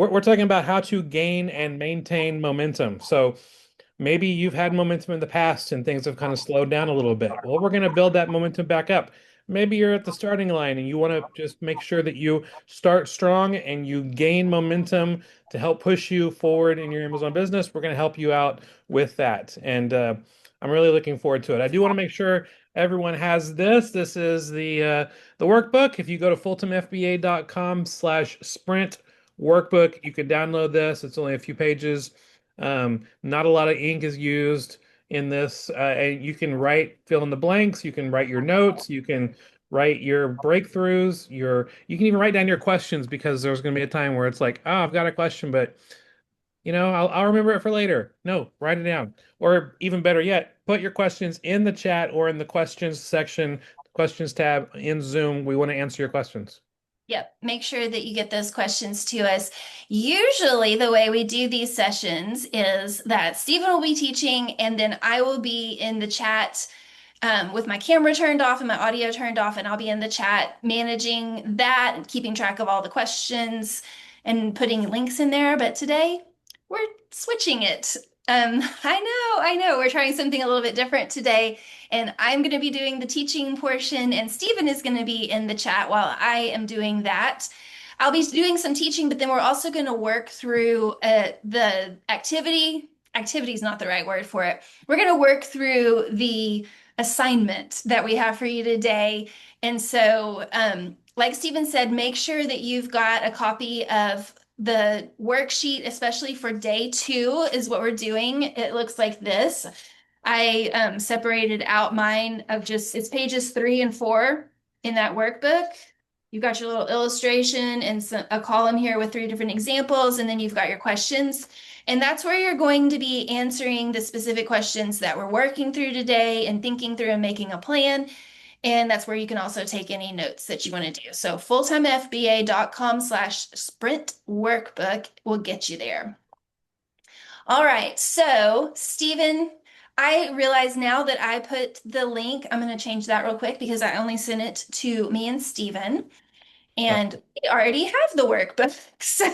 we're talking about how to gain and maintain momentum. So maybe you've had momentum in the past and things have kind of slowed down a little bit. Well, we're going to build that momentum back up. Maybe you're at the starting line and you want to just make sure that you start strong and you gain momentum to help push you forward in your Amazon business. We're going to help you out with that. And I'm really looking forward to it. I do want to make sure everyone has this. This is the workbook. If you go to fulltimefba.com/sprint workbook, you can download this. It's only a few pages. Not a lot of ink is used in this. And you can fill in the blanks. You can write your notes. You can write your breakthroughs. You can even write down your questions because there's going to be a time where it's like, oh, I've got a question, but I'll remember it for later. No, write it down. Or even better yet, put your questions in the chat or in the questions section, questions tab in Zoom. We want to answer your questions. Yep, make sure that you get those questions to us. Usually, the way we do these sessions is that Stephen will be teaching, and then I will be in the chat with my camera turned off and my audio turned off, and I'll be in the chat managing that and keeping track of all the questions and putting links in there. But today, we're switching it. I know, we're trying something a little bit different today. And I'm going to be doing the teaching portion, and Stephen is going to be in the chat while I am doing that. I'll be doing some teaching, but then we're also going to work through the activity. Activity is not the right word for it. We're going to work through the assignment that we have for you today. And so, like Stephen said, make sure that you've got a copy of the worksheet, especially for day 2 is what we're doing. It looks like this. I separated out mine of it's pages 3 and 4 in that workbook. You've got your little illustration and a column here with 3 different examples, and then you've got your questions. And that's where you're going to be answering the specific questions that we're working through today and thinking through and making a plan. And that's where you can also take any notes that you want to do. So fulltimefba.com/sprint workbook will get you there. All right. So Stephen, I realize now that I put the link, I'm going to change that real quick because I only sent it to me and Stephen. Uh, And we already have the workbook. So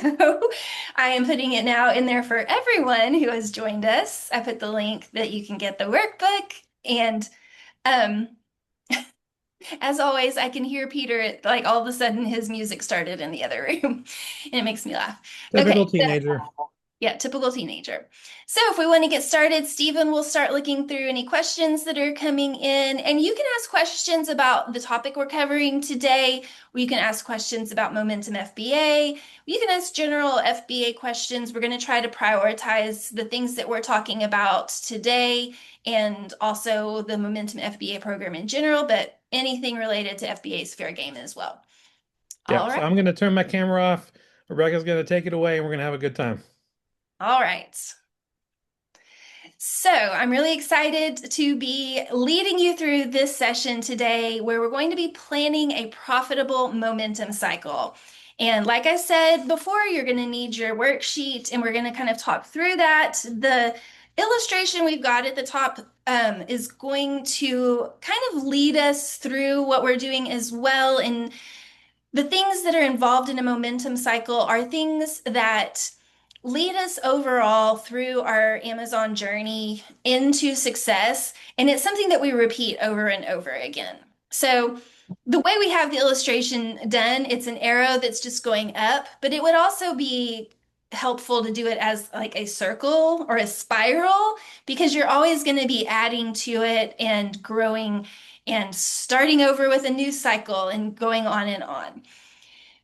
I am putting it now in there for everyone who has joined us. I put the link that you can get the workbook. And um, as always, I can hear Peter, like all of a sudden his music started in the other room. And it makes me laugh. Typical Okay, teenager. yeah, typical teenager. So if we want to get started, Stephen will start looking through any questions that are coming in. And you can ask questions about the topic we're covering today. You can ask questions about Momentum FBA. You can ask general FBA questions. We're going to try to prioritize the things that we're talking about today and also the Momentum FBA program in general, but anything related to FBA is fair game as well. Yeah, All so right. I'm going to turn my camera off. Rebecca's going to take it away and we're going to have a good time. All right. So I'm really excited to be leading you through this session today where we're going to be planning a profitable momentum cycle. And like I said before, you're going to need your worksheet and we're going to kind of talk through that. The illustration we've got at the top is going to kind of lead us through what we're doing as well. And the things that are involved in a momentum cycle are things that lead us overall through our Amazon journey into success. And it's something that we repeat over and over again. So the way we have the illustration done, it's an arrow that's just going up, but it would also be helpful to do it as like a circle or a spiral because you're always going to be adding to it and growing and starting over with a new cycle and going on and on.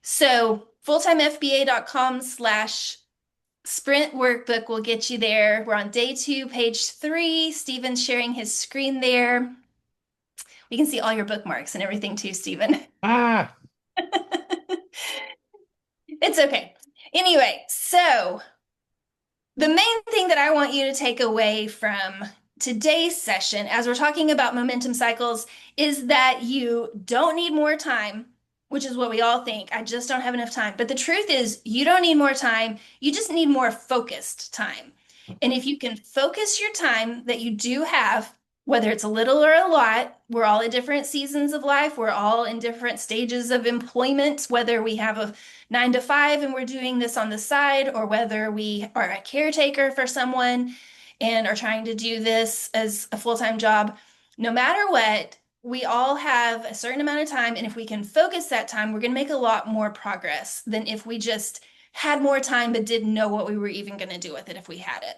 So fulltimefba.com/sprint workbook will get you there. We're on day 2, page 3. Stephen's sharing his screen there. We can see all your bookmarks and everything too, Stephen. Ah, It's okay. Anyway, so the main thing that I want you to take away from today's session, as we're talking about momentum cycles, is that you don't need more time, which is what we all think. I just don't have enough time. But the truth is, you don't need more time. You just need more focused time. And if you can focus your time that you do have whether it's a little or a lot. We're all at different seasons of life. We're all in different stages of employment, whether we have a 9 to 5 and we're doing this on the side, or whether we are a caretaker for someone and are trying to do this as a full-time job. No matter what, we all have a certain amount of time. And if we can focus that time, we're going to make a lot more progress than if we just had more time but didn't know what we were even going to do with it if we had it.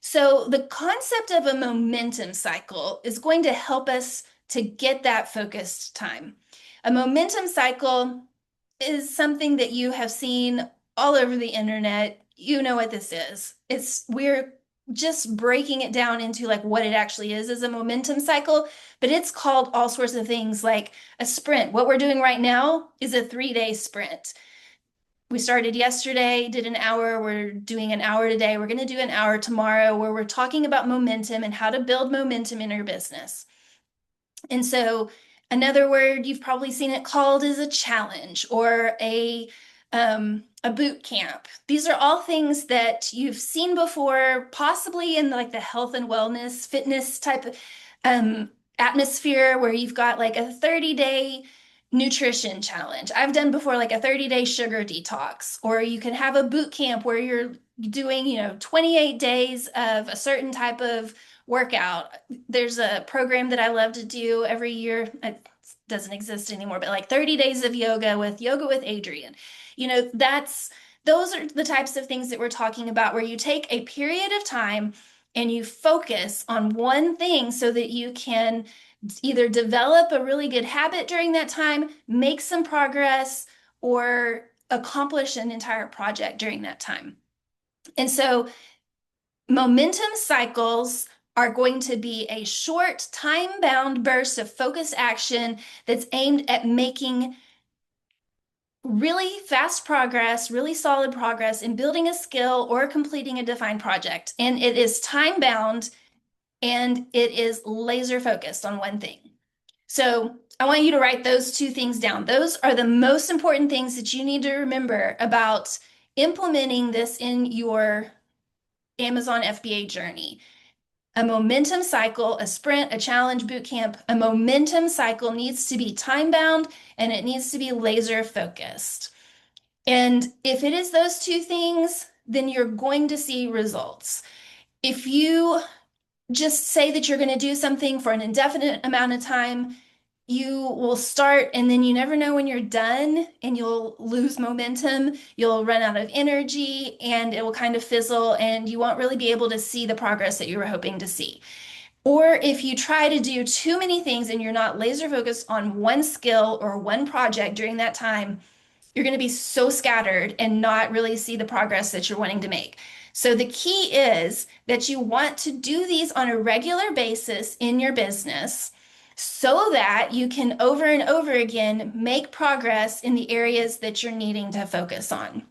So, the concept of a momentum cycle is going to help us to get that focused time. A momentum cycle is something that you have seen all over the internet. You know what this is. We're just breaking it down into like what it actually is as a momentum cycle, but it's called all sorts of things like a sprint. What we're doing right now is a 3 day sprint. We started yesterday, did an hour. We're doing an hour today. We're going to do an hour tomorrow where we're talking about momentum and how to build momentum in your business. And so, another word you've probably seen it called is a challenge or a boot camp. These are all things that you've seen before, possibly in like the health and wellness, fitness type of atmosphere where you've got like a 30-day nutrition challenge. I've done before like a 30-day sugar detox, or you can have a boot camp where you're doing, 28 days of a certain type of workout. There's a program that I love to do every year. It doesn't exist anymore, but like 30 days of yoga with Adrian. That's those are the types of things that we're talking about where you take a period of time and you focus on one thing so that you can either develop a really good habit during that time, make some progress, or accomplish an entire project during that time. And so momentum cycles are going to be a short, time-bound burst of focused action that's aimed at making really fast progress, really solid progress in building a skill or completing a defined project. And it is time-bound and it is laser focused on one thing. So I want you to write those two things down. Those are the most important things that you need to remember about implementing this in your Amazon FBA journey. A momentum cycle, a sprint, a challenge, boot camp, a momentum cycle needs to be time bound and it needs to be laser focused. And if it is those two things, then you're going to see results. If you just say that you're going to do something for an indefinite amount of time, you will start and then you never know when you're done and you'll lose momentum. You'll run out of energy and it will kind of fizzle and you won't really be able to see the progress that you were hoping to see. Or if you try to do too many things and you're not laser focused on one skill or one project during that time, you're going to be so scattered and not really see the progress that you're wanting to make. So the key is that you want to do these on a regular basis in your business so that you can over and over again make progress in the areas that you're needing to focus on.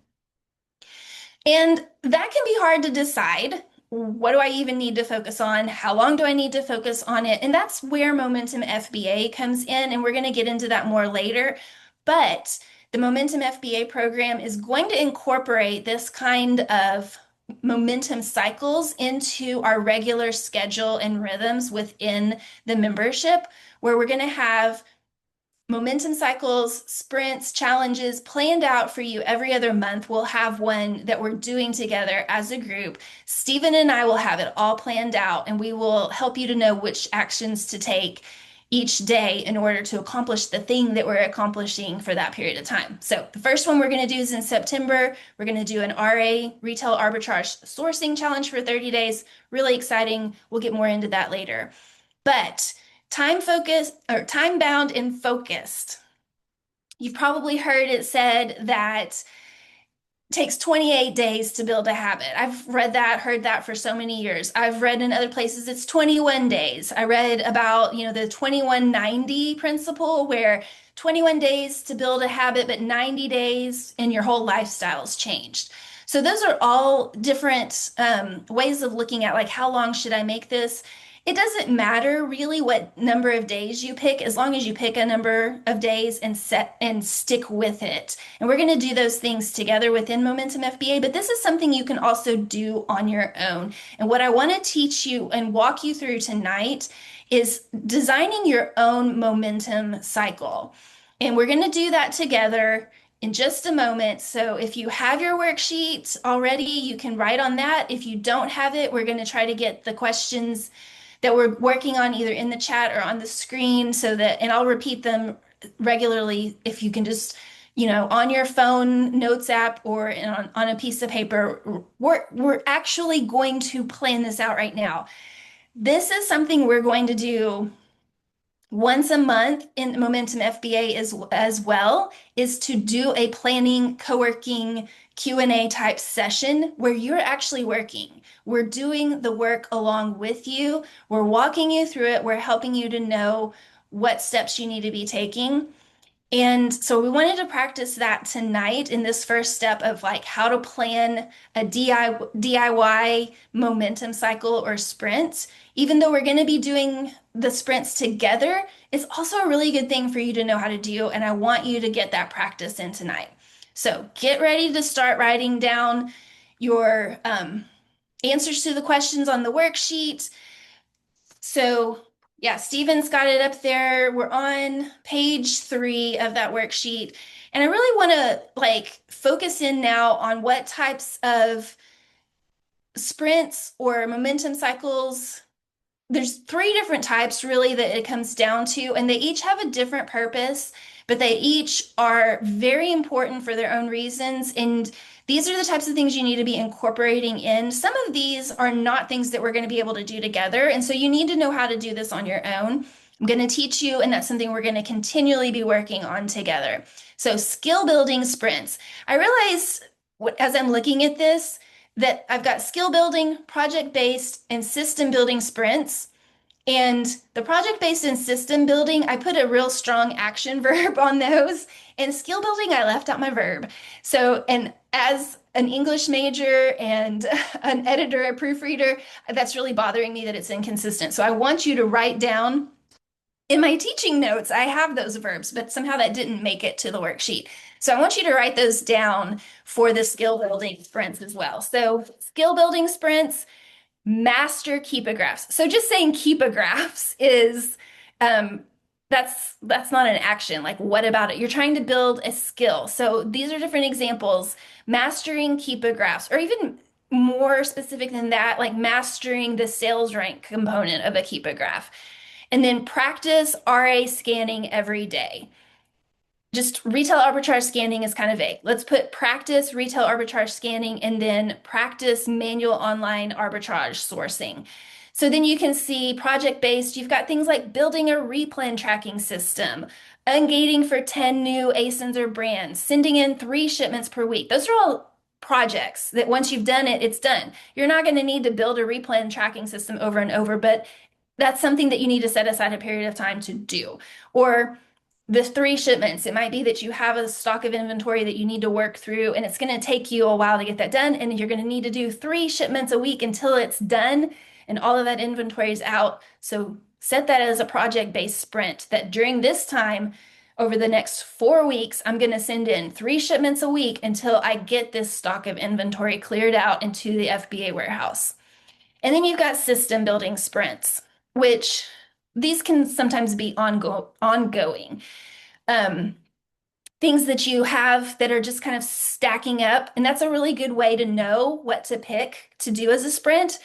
And that can be hard to decide. What do I even need to focus on? How long do I need to focus on it? And that's where Momentum FBA comes in. And we're going to get into that more later. But the Momentum FBA program is going to incorporate this kind of momentum cycles into our regular schedule and rhythms within the membership, where we're going to have momentum cycles, sprints, challenges planned out for you every other month. We'll have one that we're doing together as a group. Stephen and I will have it all planned out, and we will help you to know which actions to take each day in order to accomplish the thing that we're accomplishing for that period of time. So the first one we're going to do is in September. We're going to do an RA, Retail Arbitrage Sourcing Challenge for 30 days. Really exciting. We'll get more into that later. But time focused or time bound and focused. You've probably heard it said that it takes 28 days to build a habit. I've read that, heard that for so many years. I've read in other places it's 21 days. I read about, the 2190 principle where 21 days to build a habit, but 90 days and your whole lifestyle's changed. So those are all different ways of looking at like how long should I make this? It doesn't matter really what number of days you pick, as long as you pick a number of days and set and stick with it. And we're going to do those things together within Momentum FBA, but this is something you can also do on your own. And what I want to teach you and walk you through tonight is designing your own momentum cycle. And we're going to do that together in just a moment. So if you have your worksheet already, you can write on that. If you don't have it, we're going to try to get the questions that we're working on either in the chat or on the screen so that, and I'll repeat them regularly if you can just, on your phone notes app or on a piece of paper. We're actually going to plan this out right now. This is something we're going to do once a month in Momentum FBA as well, is to do a planning, co-working, Q&A type session where you're actually working. We're doing the work along with you. We're walking you through it. We're helping you to know what steps you need to be taking. And so we wanted to practice that tonight in this first step of like how to plan a DIY momentum cycle or sprint. Even though we're going to be doing the sprints together, it's also a really good thing for you to know how to do. And I want you to get that practice in tonight. So get ready to start writing down your answers to the questions on the worksheet. So yeah, Steven's got it up there. We're on page 3 of that worksheet. And I really want to like focus in now on what types of sprints or momentum cycles. There's 3 different types really that it comes down to, and they each have a different purpose, but they each are very important for their own reasons. And these are the types of things you need to be incorporating in. Some of these are not things that we're going to be able to do together. And so you need to know how to do this on your own. I'm going to teach you, and that's something we're going to continually be working on together. So skill building sprints. I realize as I'm looking at this, that I've got skill building, project based, and system building sprints. And the project based and system building, I put a real strong action verb on those. And skill building, I left out my verb. So, and as an English major and an editor, a proofreader, that's really bothering me that it's inconsistent. So I want you to write down in my teaching notes, I have those verbs, but somehow that didn't make it to the worksheet. So I want you to write those down for the skill building sprints as well. So skill building sprints, master keepagraphs. So just saying keepagraphs is that's not an action. Like what about it? You're trying to build a skill. So these are different examples. Mastering keepagraphs, or even more specific than that, like mastering the sales rank component of a keepagraph. And then practice RA scanning every day. Just retail arbitrage scanning is kind of vague. Let's put practice retail arbitrage scanning and then practice manual online arbitrage sourcing. So then you can see project-based, you've got things like building a replan tracking system, ungating for 10 new ASINs or brands, sending in 3 shipments per week. Those are all projects that once you've done it, it's done. You're not going to need to build a replan tracking system over and over, but that's something that you need to set aside a period of time to do. Or the 3 shipments, it might be that you have a stock of inventory that you need to work through, and it's going to take you a while to get that done. And you're going to need to do 3 shipments a week until it's done and all of that inventory is out. So set that as a project-based sprint that during this time, over the next 4 weeks, I'm going to send in 3 shipments a week until I get this stock of inventory cleared out into the FBA warehouse. And then you've got system building sprints, which these can sometimes be ongoing. Things that you have that are just kind of stacking up. And that's a really good way to know what to pick to do as a sprint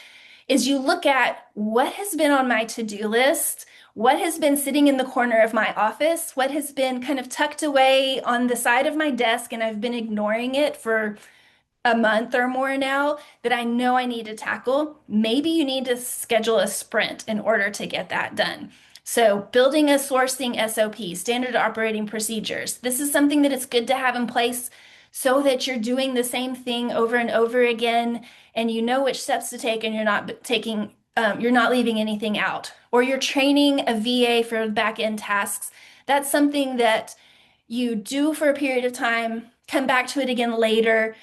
is you look at what has been on my to-do list, what has been sitting in the corner of my office, what has been kind of tucked away on the side of my desk, and I've been ignoring it for a month or more now that I know I need to tackle. Maybe you need to schedule a sprint in order to get that done. So building a sourcing SOP, standard operating procedures. This is something that it's good to have in place so that you're doing the same thing over and over again and you know which steps to take and you're not leaving anything out. Or you're training a VA for back-end tasks. That's something that you do for a period of time, come back to it again later,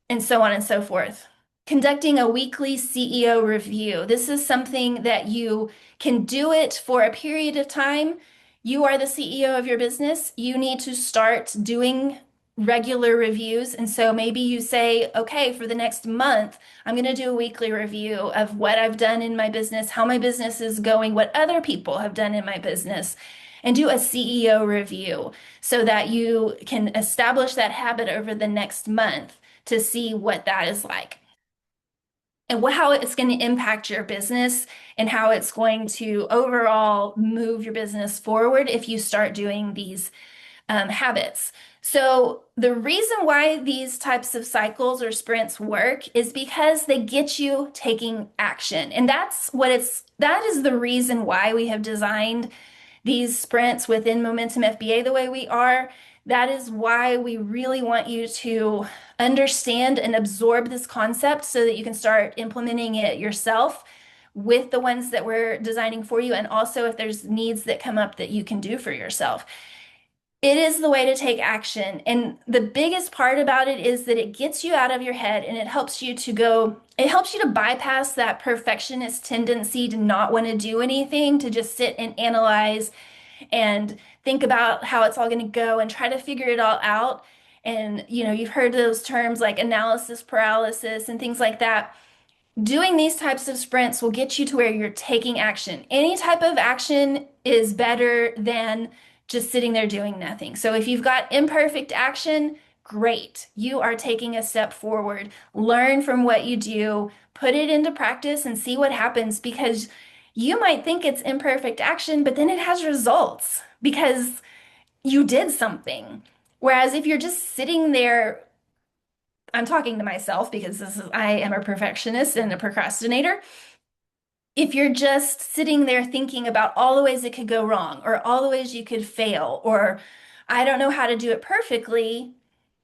and so on and so forth. conducting a weekly CEO review. This is something that you can do it for a period of time. You are the CEO of your business. You need to start doing regular reviews. And so maybe you say, okay, for the next month, I'm going to do a weekly review of what I've done in my business, how my business is going, what other people have done in my business, and do a CEO review so that you can establish that habit over the next month to see what that is like and how it's going to impact your business and how it's going to overall move your business forward if you start doing these habits. So the reason why these types of cycles or sprints work is because they get you taking action. And that is the reason why we have designed these sprints within Momentum FBA the way we are. That is why we really want you to understand and absorb this concept so that you can start implementing it yourself with the ones that we're designing for you, and also if there's needs that come up that you can do for yourself. It is the way to take action. And the biggest part about it is that it gets you out of your head and it helps you to bypass that perfectionist tendency to not want to do anything, to just sit and analyze and think about how it's all going to go and try to figure it all out. And, you've heard those terms like analysis paralysis and things like that. Doing these types of sprints will get you to where you're taking action. Any type of action is better than just sitting there doing nothing. So if you've got imperfect action, great. You are taking a step forward. Learn from what you do, put it into practice and see what happens, because you might think it's imperfect action, but then it has results because you did something. Whereas if you're just sitting there, I'm talking to myself because I am a perfectionist and a procrastinator. If you're just sitting there thinking about all the ways it could go wrong or all the ways you could fail, or I don't know how to do it perfectly,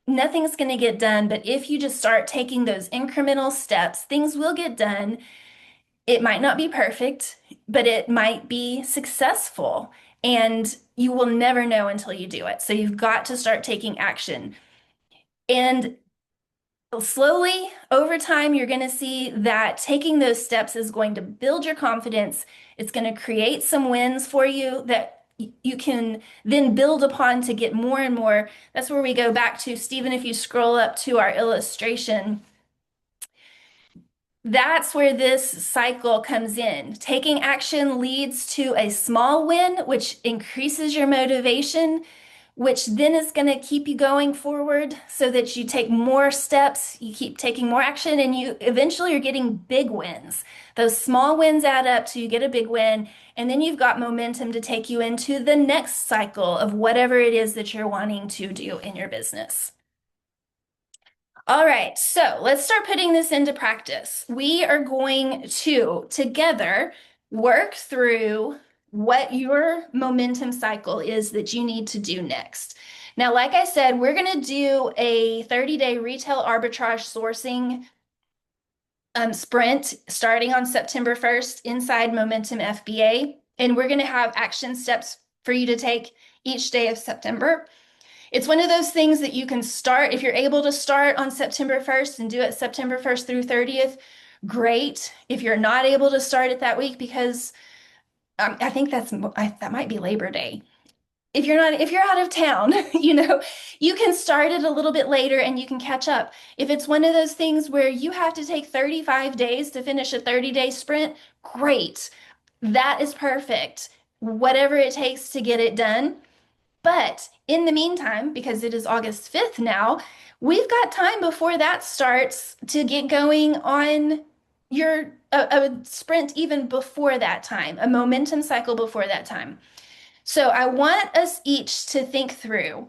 nothing's going to get done. But if you just start taking those incremental steps, things will get done. It might not be perfect, but it might be successful. And you will never know until you do it. So you've got to start taking action. And slowly over time, you're going to see that taking those steps is going to build your confidence. It's going to create some wins for you that you can then build upon to get more and more. That's where we go back to, Stephen, if you scroll up to our illustration, that's where this cycle comes in. Taking action leads to a small win, which increases your motivation, which then is going to keep you going forward so that you take more steps, you keep taking more action, and you eventually are getting big wins. Those small wins add up to you get a big win, and then you've got momentum to take you into the next cycle of whatever it is that you're wanting to do in your business. All right, so let's start putting this into practice. We are going to together work through what your momentum cycle is that you need to do next. Now, like I said, we're going to do a 30-day retail arbitrage sourcing sprint starting on September 1st inside Momentum FBA. And we're going to have action steps for you to take each day of September. It's one of those things that you can start if you're able to start on September 1st and do it September 1st through 30th. Great. If you're not able to start it that week, because I think that might be Labor Day. If you're out of town, you can start it a little bit later and you can catch up. If it's one of those things where you have to take 35 days to finish a 30-day sprint, great. That is perfect. Whatever it takes to get it done. But in the meantime, because it is August 5th now, we've got time before that starts to get going on a sprint even before that time, a momentum cycle before that time. So I want us each to think through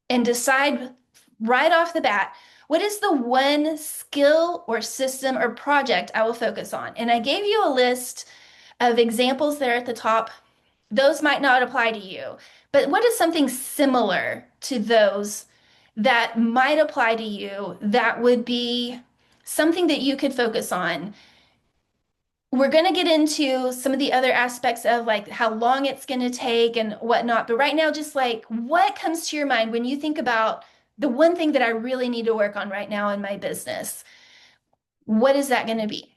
and decide right off the bat, what is the one skill or system or project I will focus on? And I gave you a list of examples there at the top. Those might not apply to you, but what is something similar to those that might apply to you that would be something that you could focus on? We're going to get into some of the other aspects of like how long it's going to take and whatnot. But right now, just like what comes to your mind when you think about the one thing that I really need to work on right now in my business? What is that going to be?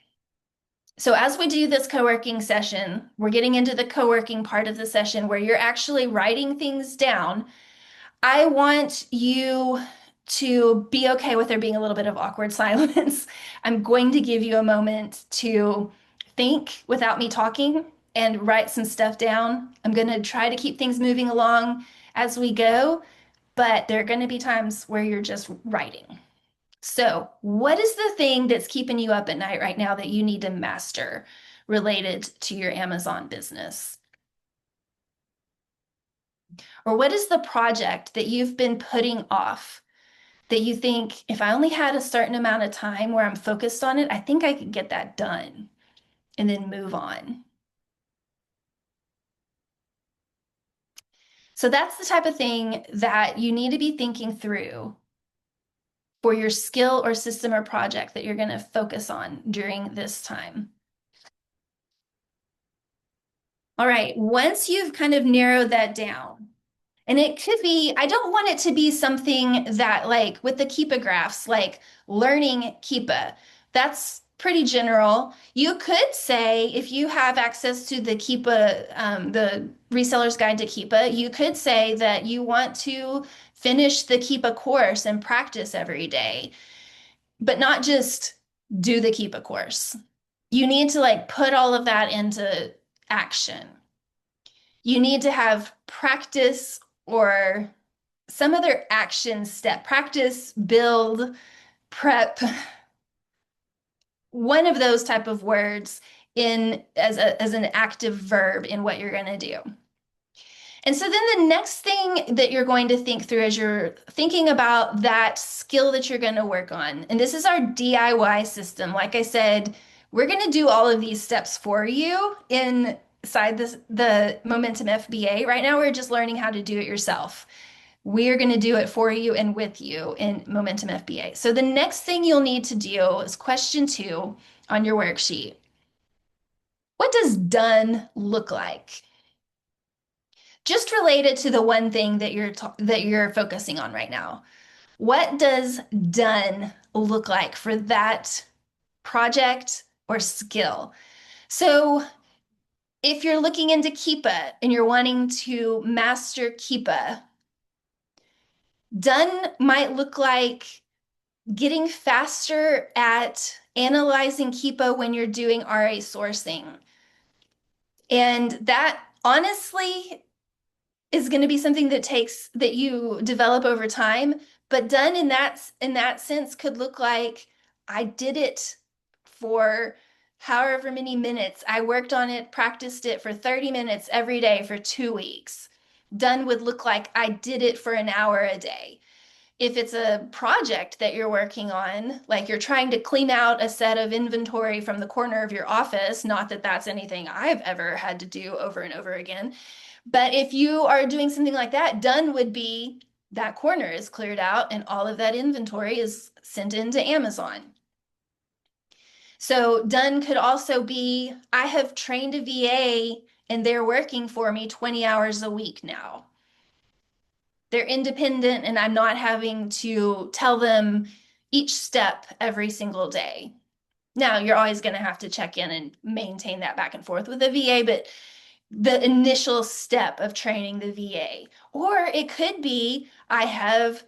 So as we do this co-working session, we're getting into the co-working part of the session where you're actually writing things down. I want you to be okay with there being a little bit of awkward silence. I'm going to give you a moment to think without me talking and write some stuff down. I'm going to try to keep things moving along as we go, but there are going to be times where you're just writing. So, what is the thing that's keeping you up at night right now that you need to master related to your Amazon business? Or what is the project that you've been putting off that you think if I only had a certain amount of time where I'm focused on it, I think I could get that done and then move on? So, that's the type of thing that you need to be thinking through for your skill or system or project that you're going to focus on during this time. All right, once you've kind of narrowed that down, and it could be, I don't want it to be something that, like with the Keepa graphs, like learning Keepa. That's pretty general. You could say, if you have access to the Keepa, the reseller's guide to Keepa, you could say that you want to finish the Keepa course and practice every day, but not just do the Keepa course. You need to like put all of that into action. You need to have practice or some other action step, practice, build, prep, one of those type of words in as an active verb in what you're going to do. And so then the next thing that you're going to think through as you're thinking about that skill that you're going to work on, and this is our DIY system. Like I said, we're going to do all of these steps for you inside the Momentum FBA. Right now, we're just learning how to do it yourself. We're going to do it for you and with you in Momentum FBA. So the next thing you'll need to do is question 2 on your worksheet. What does done look like? Just related to the one thing that you're focusing on right now. What does done look like for that project or skill? So if you're looking into Keepa and you're wanting to master Keepa, done might look like getting faster at analyzing Keepa when you're doing RA sourcing. And that honestly is going to be something that you develop over time, but done in that sense could look like I did it for however many minutes. I worked on it, practiced it for 30 minutes every day for 2 weeks. Done would look like I did it for an hour a day. If it's a project that you're working on, like you're trying to clean out a set of inventory from the corner of your office, not that that's anything I've ever had to do over and over again, but if you are doing something like that, done would be that corner is cleared out and all of that inventory is sent into Amazon. So done could also be, I have trained a VA and they're working for me 20 hours a week now. They're independent and I'm not having to tell them each step every single day. Now, you're always going to have to check in and maintain that back and forth with the VA, but the initial step of training the VA. Or it could be I have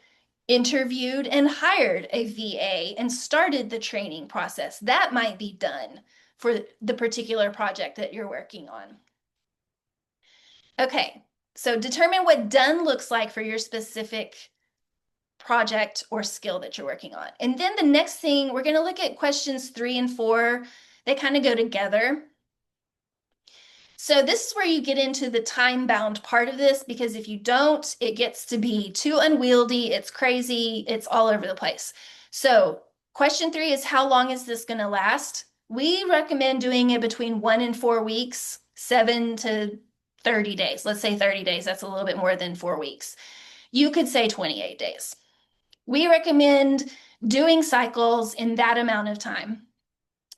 interviewed and hired a VA and started the training process. That might be done for the particular project that you're working on. Okay, so determine what done looks like for your specific project or skill that you're working on. And then the next thing, we're going to look at questions 3 and 4. They kind of go together. So this is where you get into the time-bound part of this, because if you don't, it gets to be too unwieldy, it's crazy, it's all over the place. So question 3 is, how long is this going to last? We recommend doing it between 1 and 4 weeks, 7 to 30 days. Let's say 30 days. That's a little bit more than 4 weeks. You could say 28 days. We recommend doing cycles in that amount of time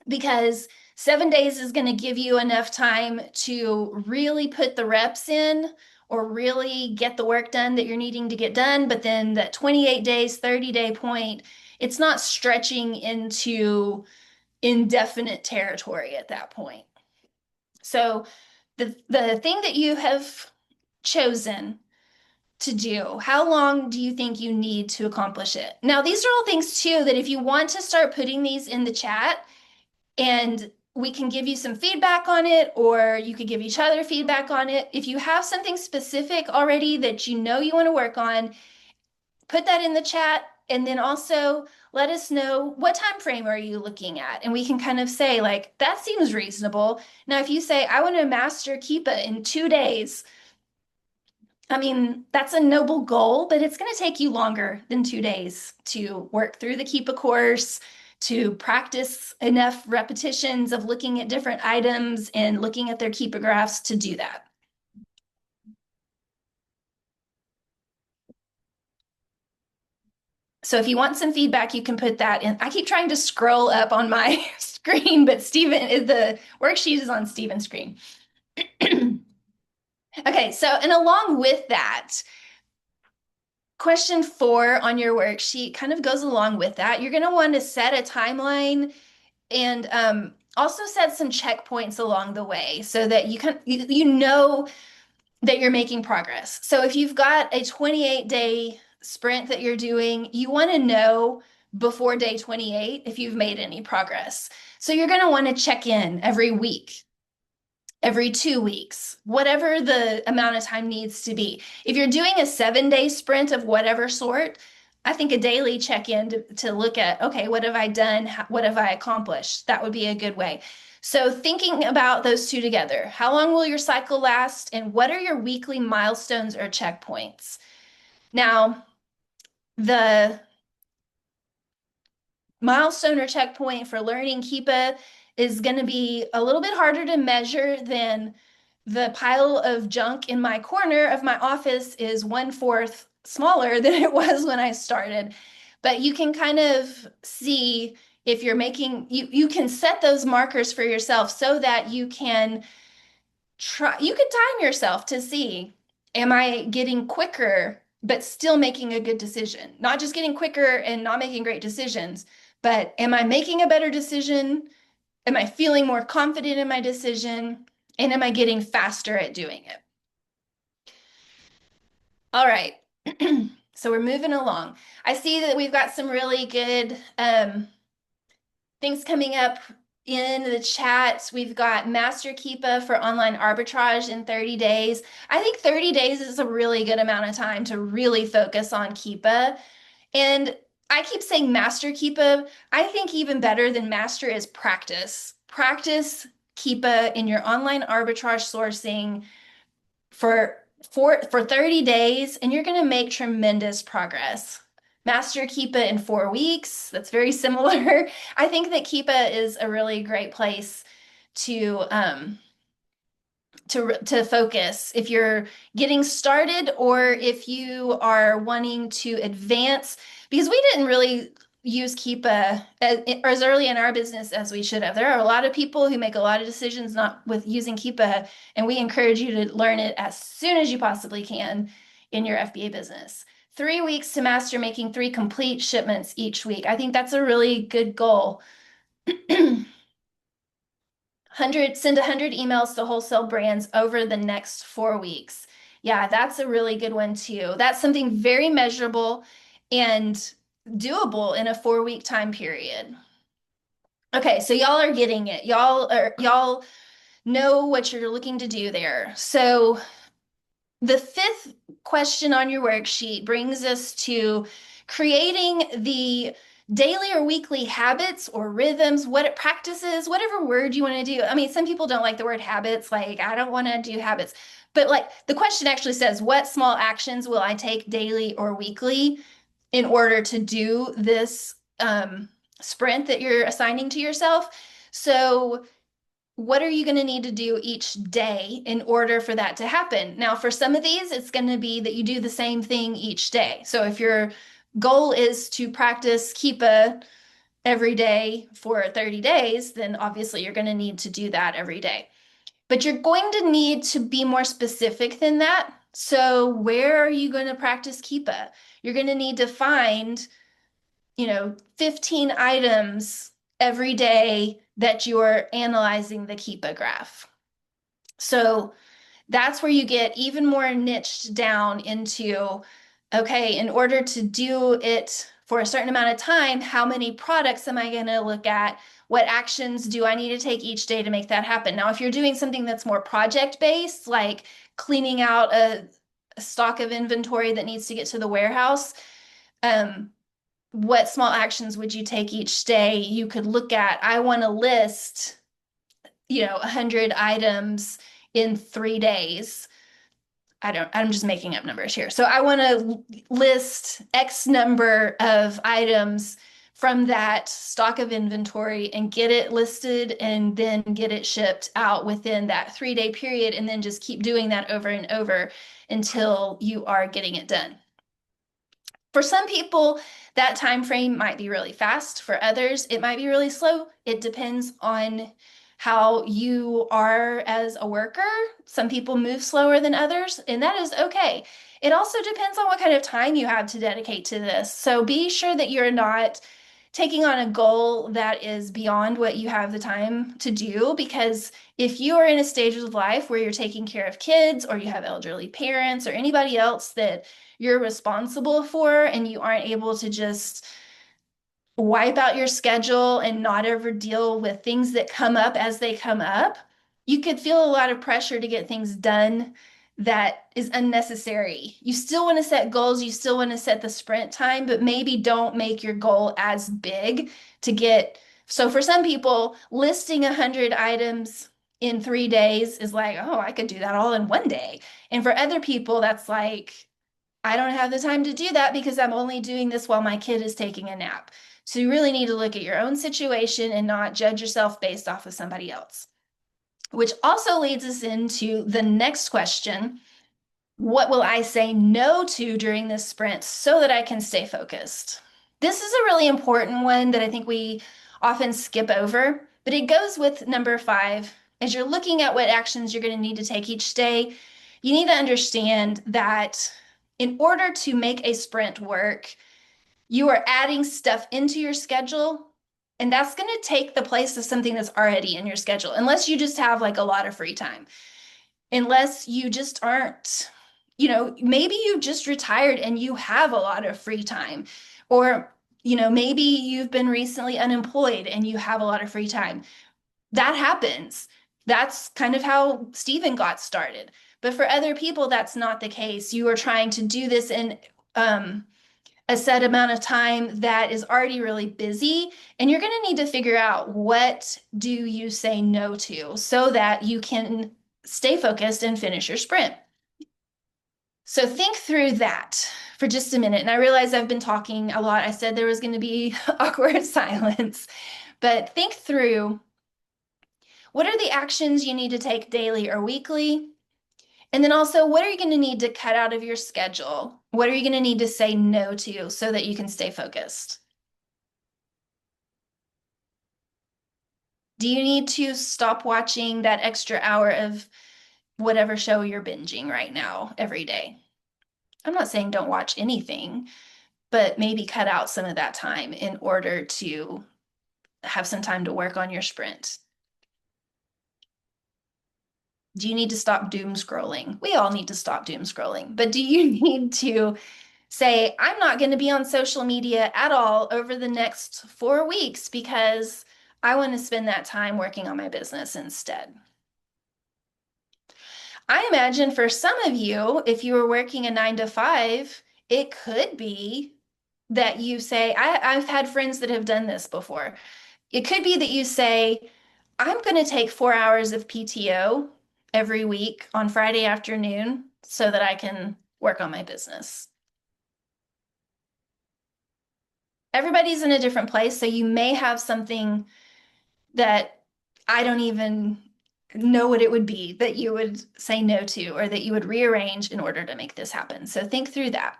because 7 days is going to give you enough time to really put the reps in or really get the work done that you're needing to get done. But then that 28 days, 30-day point, it's not stretching into indefinite territory at that point. So the thing that you have chosen to do, how long do you think you need to accomplish it? Now, these are all things too that if you want to start putting these in the chat and we can give you some feedback on it, or you could give each other feedback on it. If you have something specific already that you know you want to work on, put that in the chat, and then also let us know what time frame are you looking at, and we can kind of say like that seems reasonable. Now if you say I want to master Keepa in 2 days, I mean that's a noble goal, but it's going to take you longer than 2 days to work through the Keepa course, to practice enough repetitions of looking at different items and looking at their Keepa graphs to do that. So if you want some feedback, you can put that in. I keep trying to scroll up on my screen, but the worksheet is on Stephen's screen. Okay, so and along with that, question 4 on your worksheet kind of goes along with that. You're going to want to set a timeline and also set some checkpoints along the way so that you know that you're making progress. So if you've got a 28-day sprint that you're doing, you want to know before day 28 if you've made any progress. So you're going to want to check in every week, every 2 weeks, whatever the amount of time needs to be. If you're doing a 7-day sprint of whatever sort, I think a daily check-in to look at, okay, what have I done? What have I accomplished? That would be a good way. So thinking about those two together, how long will your cycle last and what are your weekly milestones or checkpoints? Now, the milestone or checkpoint for learning Keepa is going to be a little bit harder to measure than the pile of junk in my corner of my office is 1/4 smaller than it was when I started. But you can kind of see if you're making, you can set those markers for yourself so that you can time yourself to see, am I getting quicker, but still making a good decision? Not just getting quicker and not making great decisions, but am I making a better decision? Am I feeling more confident in my decision? And am I getting faster at doing it? All right. So we're moving along. I see that we've got some really good things coming up in the chat. We've got Master Keepa for online arbitrage in 30 days. I think 30 days is a really good amount of time to really focus on Keepa. And I keep saying Master Keepa. I think even better than master is practice. Practice Keepa in your online arbitrage sourcing for 30 days, and you're going to make tremendous progress. Master Keepa in 4 weeks. That's very similar. I think that Keepa is a really great place to to focus if you're getting started or if you are wanting to advance, because we didn't really use Keepa as early in our business as we should have. There are a lot of people who make a lot of decisions not with using Keepa, and we encourage you to learn it as soon as you possibly can in your FBA business. 3 weeks to master making 3 complete shipments each week. I think that's a really good goal. Send 100 emails to wholesale brands over the next 4 weeks. Yeah, that's a really good one too. That's something very measurable and doable in a 4-week time period. Okay, so y'all are getting it. Y'all know what you're looking to do there. So the 5th question on your worksheet brings us to creating the daily or weekly habits or rhythms, practices, whatever word you want to do. I mean, some people don't like the word habits, like I don't want to do habits, but like the question actually says, what small actions will I take daily or weekly in order to do this sprint that you're assigning to yourself? So what are you going to need to do each day in order for that to happen? Now, for some of these, it's going to be that you do the same thing each day. So if your goal is to practice Keepa every day for 30 days, then obviously you're going to need to do that every day. But you're going to need to be more specific than that. So where are you going to practice Keepa? You're going to need to find, 15 items every day that you're analyzing the Keepa graph. So that's where you get even more niched down into, okay, in order to do it for a certain amount of time, how many products am I going to look at? What actions do I need to take each day to make that happen? Now, if you're doing something that's more project based, like cleaning out a stock of inventory that needs to get to the warehouse, um, what small actions would you take each day? You could look at, I want to list, 100 items in 3 days. I'm just making up numbers here. So I want to list X number of items from that stock of inventory and get it listed and then get it shipped out within that 3 day period. And then just keep doing that over and over until you are getting it done. For some people, that time frame might be really fast. For others, it might be really slow. It depends on how you are as a worker. Some people move slower than others, and that is okay. It also depends on what kind of time you have to dedicate to this. So be sure that you're not taking on a goal that is beyond what you have the time to do, because if you are in a stage of life where you're taking care of kids or you have elderly parents or anybody else that you're responsible for and you aren't able to just wipe out your schedule and not ever deal with things that come up as they come up, you could feel a lot of pressure to get things done that is unnecessary. You still want to set goals, you still want to set the sprint time, but maybe don't make your goal as big to get. So for some people, listing 100 items in 3 days is like, oh, I could do that all in one day. And for other people, that's like, I don't have the time to do that because I'm only doing this while my kid is taking a nap. So you really need to look at your own situation and not judge yourself based off of somebody else. Which also leads us into the next question. What will I say no to during this sprint so that I can stay focused? This is a really important one that I think we often skip over, but it goes with number 5. As you're looking at what actions you're going to need to take each day, you need to understand that in order to make a sprint work, you are adding stuff into your schedule, and that's going to take the place of something that's already in your schedule, unless you just have like a lot of free time, unless you just aren't, maybe you just retired and you have a lot of free time, or, maybe you've been recently unemployed and you have a lot of free time. That happens. That's kind of how Stephen got started. But for other people, that's not the case. You are trying to do this in a set amount of time that is already really busy, and you're going to need to figure out what do you say no to so that you can stay focused and finish your sprint. So think through that for just a minute. And I realize I've been talking a lot. I said there was going to be awkward silence, but think through what are the actions you need to take daily or weekly? And then also, what are you going to need to cut out of your schedule? What are you going to need to say no to so that you can stay focused? Do you need to stop watching that extra hour of whatever show you're binging right now every day? I'm not saying don't watch anything, but maybe cut out some of that time in order to have some time to work on your sprint. Do you need to stop doom scrolling? We all need to stop doom scrolling, but do you need to say, I'm not going to be on social media at all over the next 4 weeks because I want to spend that time working on my business instead? I imagine for some of you, if you were working a 9 to 5, it could be that you say, I've had friends that have done this before. It could be that you say, I'm going to take 4 hours of PTO every week on Friday afternoon so that I can work on my business. Everybody's in a different place, so you may have something that I don't even know what it would be that you would say no to or that you would rearrange in order to make this happen. So think through that.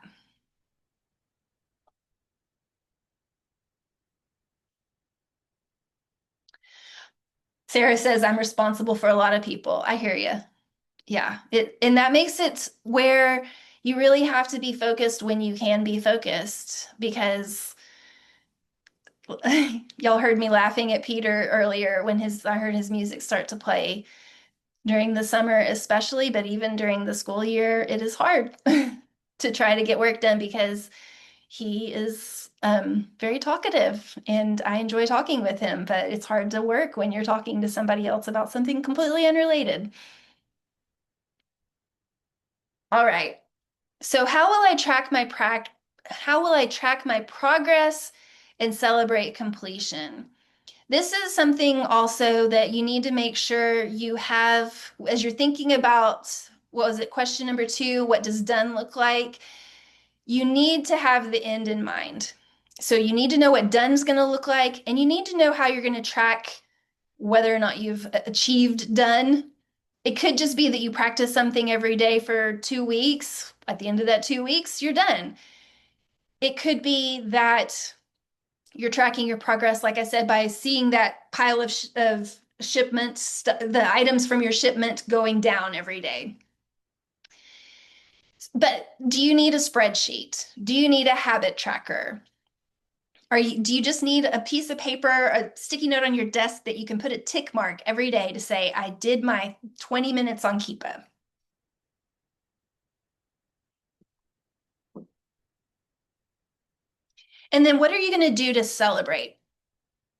Sarah says, I'm responsible for a lot of people. I hear you. Yeah. And that makes it where you really have to be focused when you can be focused, because Y'all heard me laughing at Peter earlier when I heard his music start to play during the summer, especially, but even during the school year, it is hard to try to get work done because he is very talkative and I enjoy talking with him, but it's hard to work when you're talking to somebody else about something completely unrelated. All right. So how will I track my progress and celebrate completion? This is something also that you need to make sure you have as you're thinking about, what was it, question number two, what does done look like? You need to have the end in mind. So you need to know what done's going to look like, and you need to know how you're going to track whether or not you've achieved done. It could just be that you practice something every day for 2 weeks. At the end of that 2 weeks, you're done. It could be that you're tracking your progress, like I said, by seeing that pile of shipments, the items from your shipment going down every day. But do you need a spreadsheet? Do you need a habit tracker? Do you just need a piece of paper, a sticky note on your desk that you can put a tick mark every day to say, I did my 20 minutes on Keepa? And then what are you going to do to celebrate?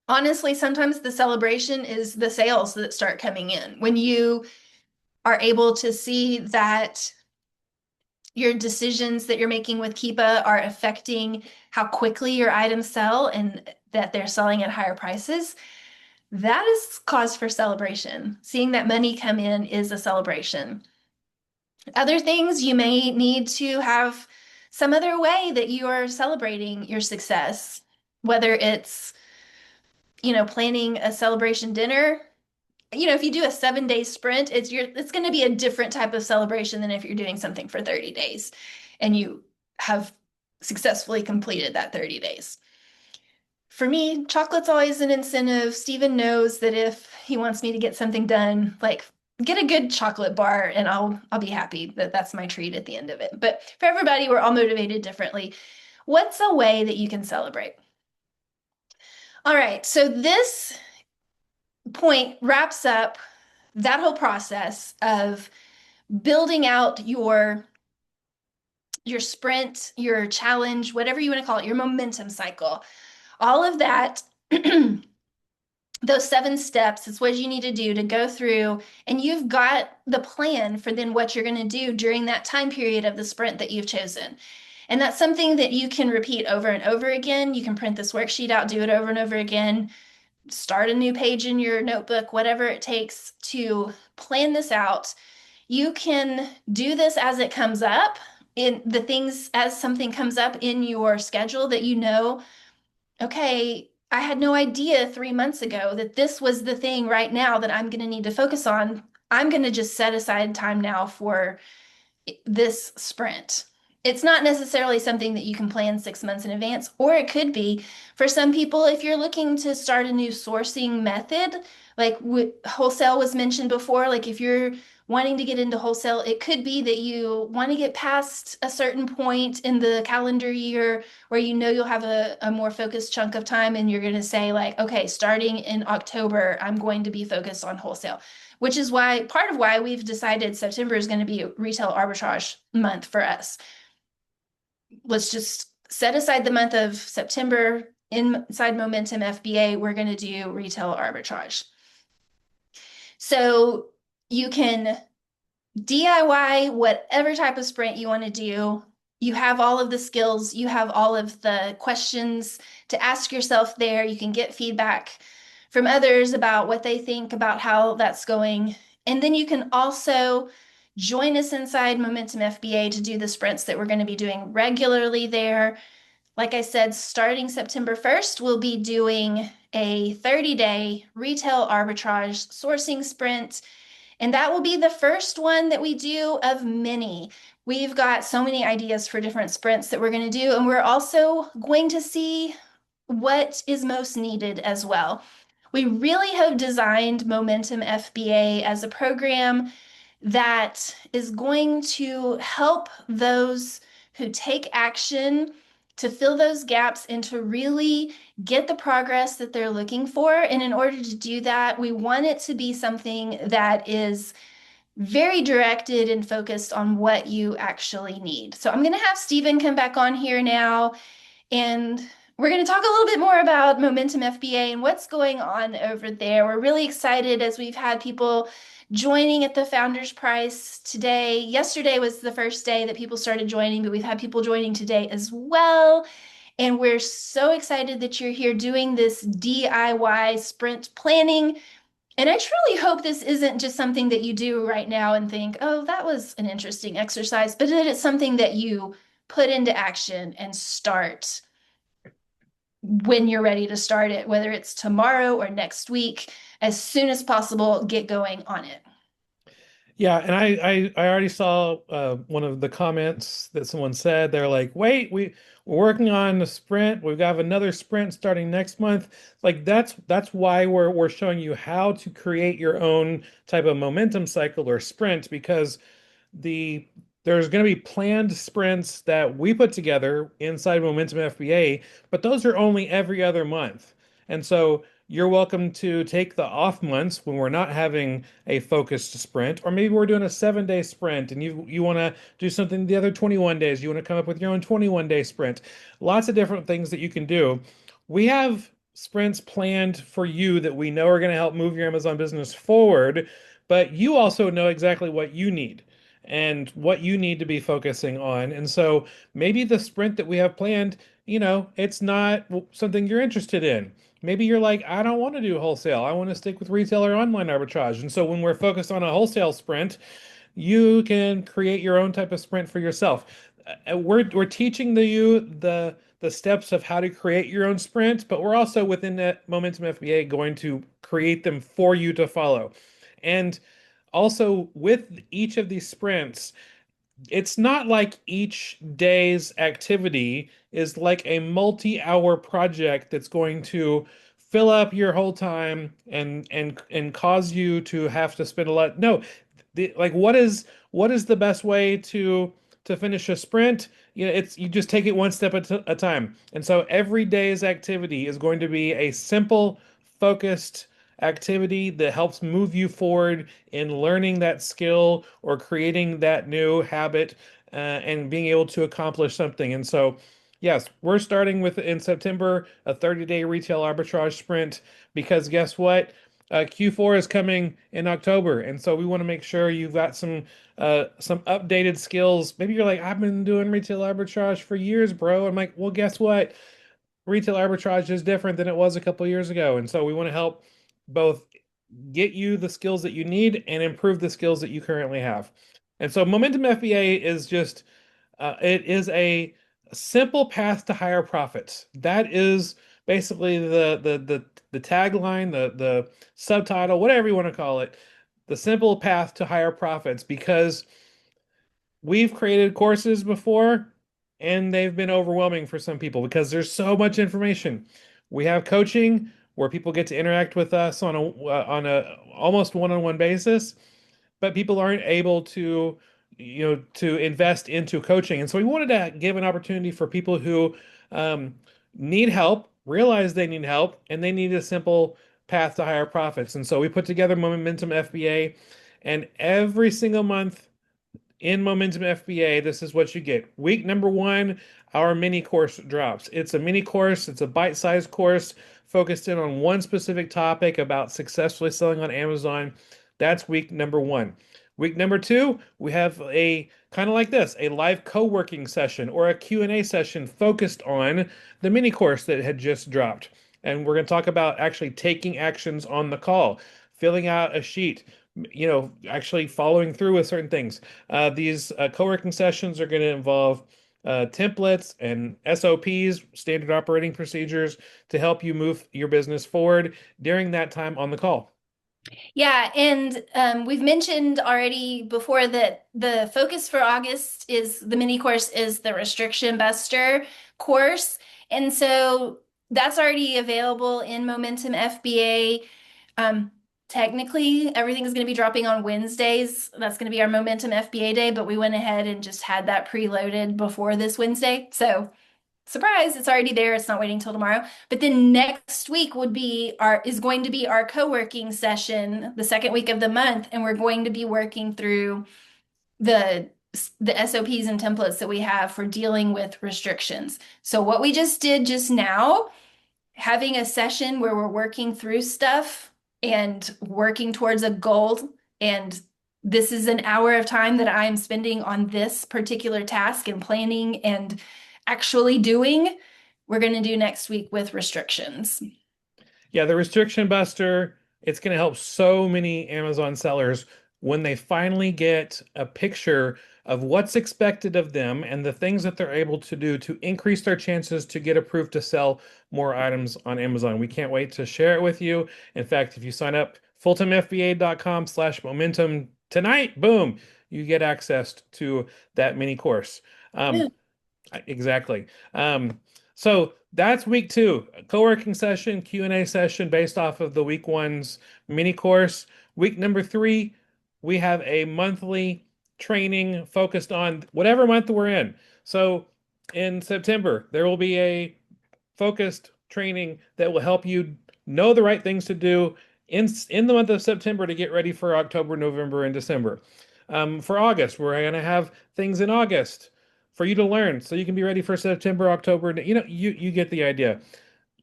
Honestly, sometimes the celebration is the sales that start coming in. When you are able to see that your decisions that you're making with Keepa are affecting how quickly your items sell and that they're selling at higher prices, that is cause for celebration. Seeing that money come in is a celebration. Other things, you may need to have some other way that you are celebrating your success, whether it's, planning a celebration dinner. If you do a 7 day sprint, it's going to be a different type of celebration than if you're doing something for 30 days and you have successfully completed that 30 days. For me, chocolate's always an incentive. Steven knows that if he wants me to get something done, like get a good chocolate bar and I'll be happy that that's my treat at the end of it. But for everybody, we're all motivated differently. What's a way that you can celebrate? All right, so this point wraps up that whole process of building out your sprint, your challenge, whatever you want to call it, your momentum cycle. All of that, those 7 steps, it's what you need to do to go through, and you've got the plan for then what you're going to do during that time period of the sprint that you've chosen. And that's something that you can repeat over and over again. You can print this worksheet out, do it over and over again, start a new page in your notebook, whatever it takes to plan this out. You can do this as it comes up in the things as something comes up in your schedule that okay, I had no idea 3 months ago that this was the thing right now that I'm going to need to focus on. I'm going to just set aside time now for this sprint. It's not necessarily something that you can plan 6 months in advance, or it could be for some people if you're looking to start a new sourcing method, like wholesale was mentioned before, like if you're wanting to get into wholesale, it could be that you want to get past a certain point in the calendar year where you'll have a more focused chunk of time and you're going to say like, okay, starting in October, I'm going to be focused on wholesale, which is part of why we've decided September is going to be retail arbitrage month for us. Let's just set aside the month of September. Inside Momentum FBA, we're going to do retail arbitrage. So you can DIY whatever type of sprint you want to do. You have all of the skills, you have all of the questions to ask yourself there. You can get feedback from others about what they think about how that's going. And then you can also join us inside Momentum FBA to do the sprints that we're going to be doing regularly there. Like I said, starting September 1st, we'll be doing a 30-day retail arbitrage sourcing sprint. And that will be the first one that we do of many. We've got so many ideas for different sprints that we're going to do. And we're also going to see what is most needed as well. We really have designed Momentum FBA as a program that is going to help those who take action to fill those gaps and to really get the progress that they're looking for. And in order to do that, we want it to be something that is very directed and focused on what you actually need. So I'm going to have Stephen come back on here now, and we're going to talk a little bit more about Momentum FBA and what's going on over there. We're really excited as we've had people joining at the Founders Prize today. Yesterday was the first day that people started joining, but we've had people joining today as well. And we're so excited that you're here doing this DIY sprint planning. And I truly hope this isn't just something that you do right now and think, oh, that was an interesting exercise, but that it's something that you put into action and start when you're ready to start it, whether it's tomorrow or next week, as soon as possible, get going on it. Yeah, and I already saw one of the comments that someone said. They're like, "Wait, we're working on the sprint. We've got another sprint starting next month." Like that's why we're showing you how to create your own type of momentum cycle or sprint, because the there's going to be planned sprints that we put together inside Momentum FBA, but those are only every other month. And so you're welcome to take the off months when we're not having a focused sprint, or maybe we're doing a 7 day sprint and you want to do something the other 21 days. You want to come up with your own 21-day sprint. Lots of different things that you can do. We have sprints planned for you that we know are going to help move your Amazon business forward, but you also know exactly what you need and what you need to be focusing on. And so maybe the sprint that we have planned, it's not something you're interested in. Maybe you're like, I don't want to do wholesale. I want to stick with retailer online arbitrage. And so when we're focused on a wholesale sprint, you can create your own type of sprint for yourself. We're teaching the steps of how to create your own sprint, but we're also within that Momentum FBA going to create them for you to follow. And also with each of these sprints, it's not like each day's activity is like a multi-hour project that's going to fill up your whole time and cause you to have to spend a lot. No, like what is the best way to finish a sprint? It's you just take it one step at a time. And so every day's activity is going to be a simple, focused activity that helps move you forward in learning that skill or creating that new habit and being able to accomplish something. And so, yes, we're starting with in September a 30-day retail arbitrage sprint because guess what? Q4 is coming in October, and so we want to make sure you've got some updated skills. Maybe you're like, I've been doing retail arbitrage for years, bro. I'm like, well, guess what? Retail arbitrage is different than it was a couple years ago, and so we want to help both get you the skills that you need and improve the skills that you currently have. And so Momentum FBA is just it is a simple path to higher profits. That is basically the tagline, the subtitle, whatever you want to call it, the simple path to higher profits, because we've created courses before and they've been overwhelming for some people because there's so much information. We have coaching where people get to interact with us on a almost one-on-one basis, but people aren't able to invest into coaching. And so we wanted to give an opportunity for people who um, need help, realize they need help, and they need a simple path to higher profits. And so we put together Momentum FBA, and every single month in Momentum FBA, this is what you get. Week number one, our mini course drops. It's a mini course, it's a bite-sized course focused in on one specific topic about successfully selling on Amazon. That's week number one. Week number two, we have a kind of like this, a live co-working session or a Q&A session focused on the mini course that had just dropped. And we're going to talk about actually taking actions on the call, filling out a sheet, actually following through with certain things. These co-working sessions are going to involve templates and SOPs, standard operating procedures, to help you move your business forward during that time on the call. Yeah, and we've mentioned already before that the focus for August is the mini course is the Restriction Buster course. And so that's already available in Momentum FBA. Um, Technically, everything is going to be dropping on Wednesdays. That's going to be our Momentum FBA day, but we went ahead and just had that preloaded before this Wednesday. So surprise, it's already there. It's not waiting till tomorrow. But then next week is going to be our co-working session, the second week of the month, and we're going to be working through the the SOPs and templates that we have for dealing with restrictions. So what we just did just now, having a session where we're working through stuff and working towards a goal, and this is an hour of time that I'm spending on this particular task and planning and actually doing, we're going to do next week with restrictions. Yeah, the restriction buster, it's going to help so many Amazon sellers when they finally get a picture of what's expected of them and the things that they're able to do to increase their chances to get approved to sell more items on Amazon. We can't wait to share it with you. In fact, if you sign up fulltimefba.com/momentum tonight, boom, you get access to that mini course. Um, Exactly. So that's week two, a co-working session, Q&A session based off of the week one's mini course. Week number three, we have a monthly training focused on whatever month we're in. So in September, there will be a focused training that will help you know the right things to do in the month of September to get ready for October, November, and December. For August, we're going to have things in August for you to learn so you can be ready for September, October. You get the idea.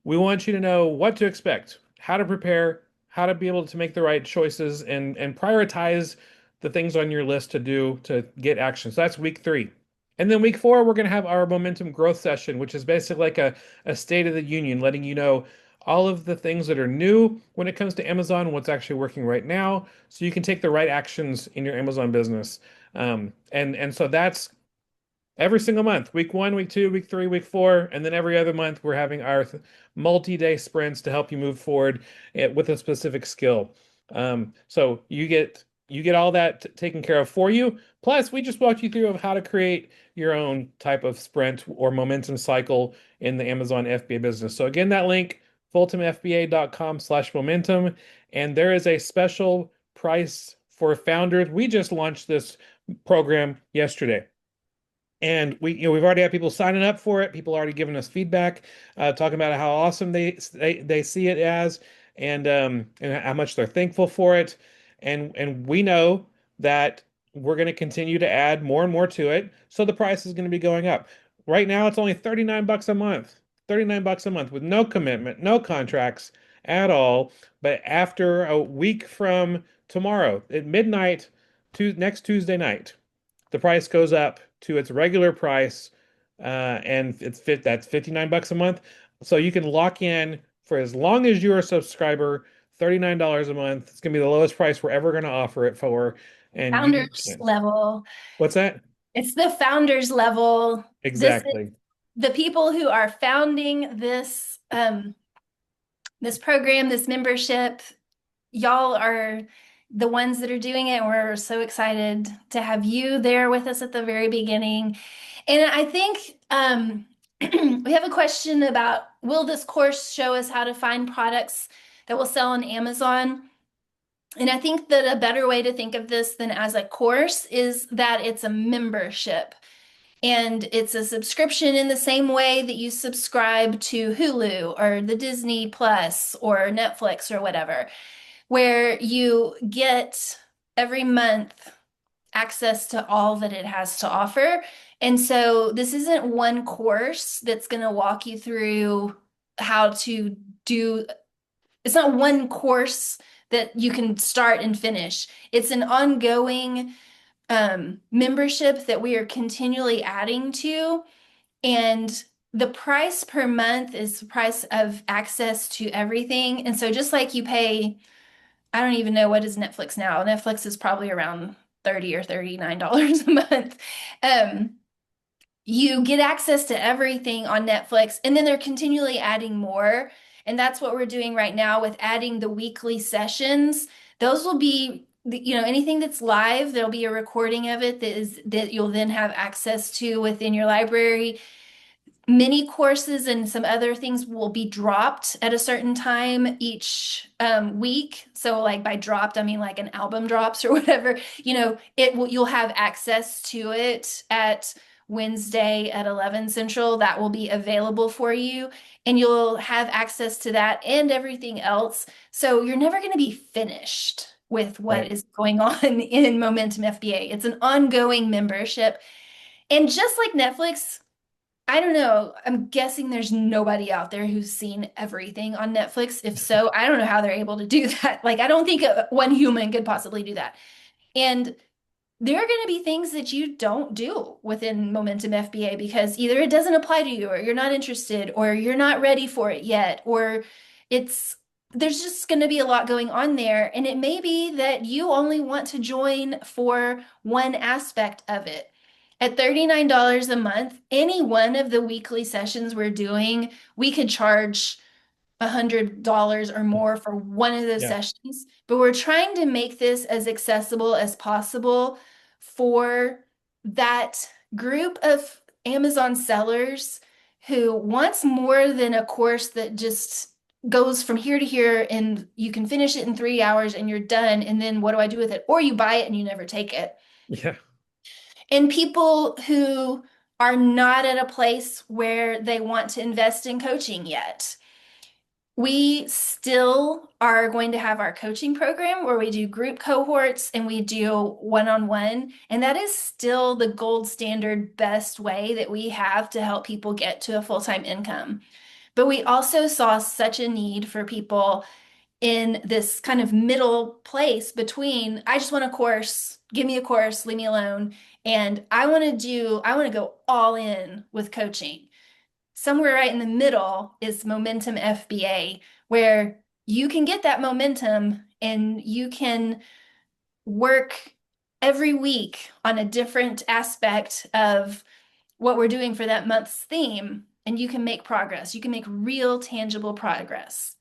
We want you to know what to expect, how to prepare, how to be able to make the right choices and prioritize the things on your list to do to get action. So that's week three. And then week four, we're going to have our momentum growth session, which is basically like a state of the union, letting you know all of the things that are new when it comes to Amazon, what's actually working right now, so you can take the right actions in your Amazon business. And so that's every single month, week one, week two, week three, week four, and then every other month, we're having our multi-day sprints to help you move forward with a specific skill. So you get all that taken care of for you. Plus, we just walked you through of how to create your own type of sprint or momentum cycle in the Amazon FBA business. So again, that link, fultonfba.com/momentum, and there is a special price for founders. We just launched this program yesterday. And we've already had people signing up for it. People already giving us feedback, talking about how awesome they see it as, and how much they're thankful for it. And we know that we're going to continue to add more and more to it, so the price is going to be going up. Right now, it's only 39 bucks a month. 39 bucks a month with no commitment, no contracts at all. But after a week from tomorrow at midnight, to next Tuesday night, the price goes up to its regular price, and that's 59 bucks a month. So you can lock in for as long as you're a subscriber, $39 a month. It's gonna be the lowest price we're ever gonna offer it for. And you, Founders level. what's that? It's the founders level. This is Exactly. the people who are founding this program, this membership. Y'all are the ones that are doing it. We're so excited to have you there with us at the very beginning. And I think we have a question about, will this course show us how to find products that will sell on Amazon? And I think that a better way to think of this than as a course is that it's a membership. And it's a subscription in the same way that you subscribe to Hulu or the Disney Plus or Netflix or whatever, where you get every month access to all that it has to offer. And so this isn't one course that's going to walk you through how to do, it's not one course that you can start and finish. It's an ongoing membership that we are continually adding to. And the price per month is the price of access to everything. And so just like you pay, I don't even know what is Netflix now. Netflix is probably around 30 or $39 a month. Um, you get access to everything on Netflix, and then they're continually adding more. And that's what we're doing right now with adding the weekly sessions. Those will be, anything that's live, there'll be a recording of it that you'll then have access to within your library. Mini courses and some other things will be dropped at a certain time each week. So like by dropped, I mean like an album drops or whatever, you'll have access to it at Wednesday at 11 Central. That will be available for you, and you'll have access to that and everything else. So you're never going to be finished with what Right. is going on in Momentum FBA. It's an ongoing membership. And just like Netflix, I don't know. I'm guessing there's nobody out there who's seen everything on Netflix. If so, I don't know how they're able to do that. Like, I don't think one human could possibly do that. And there are going to be things that you don't do within Momentum FBA because either it doesn't apply to you, or you're not interested, or you're not ready for it yet, or it's there's just going to be a lot going on there. And it may be that you only want to join for one aspect of it. At $39 a month, any one of the weekly sessions we're doing, we could charge $100 or more for one of those Yeah. sessions, but we're trying to make this as accessible as possible for that group of Amazon sellers who wants more than a course that just goes from here to here and you can finish it in 3 hours and you're done. And then what do I do with it? Or you buy it and you never take it. Yeah. And people who are not at a place where they want to invest in coaching yet. We still are going to have our coaching program where we do group cohorts and we do one-on-one. And that is still the gold standard best way that we have to help people get to a full-time income. But we also saw such a need for people in this kind of middle place between, I just want a course, give me a course, leave me alone. And I want to go all in with coaching. Somewhere right in the middle is Momentum FBA, where you can get that momentum and you can work every week on a different aspect of what we're doing for that month's theme, and you can make progress. You can make real, tangible progress.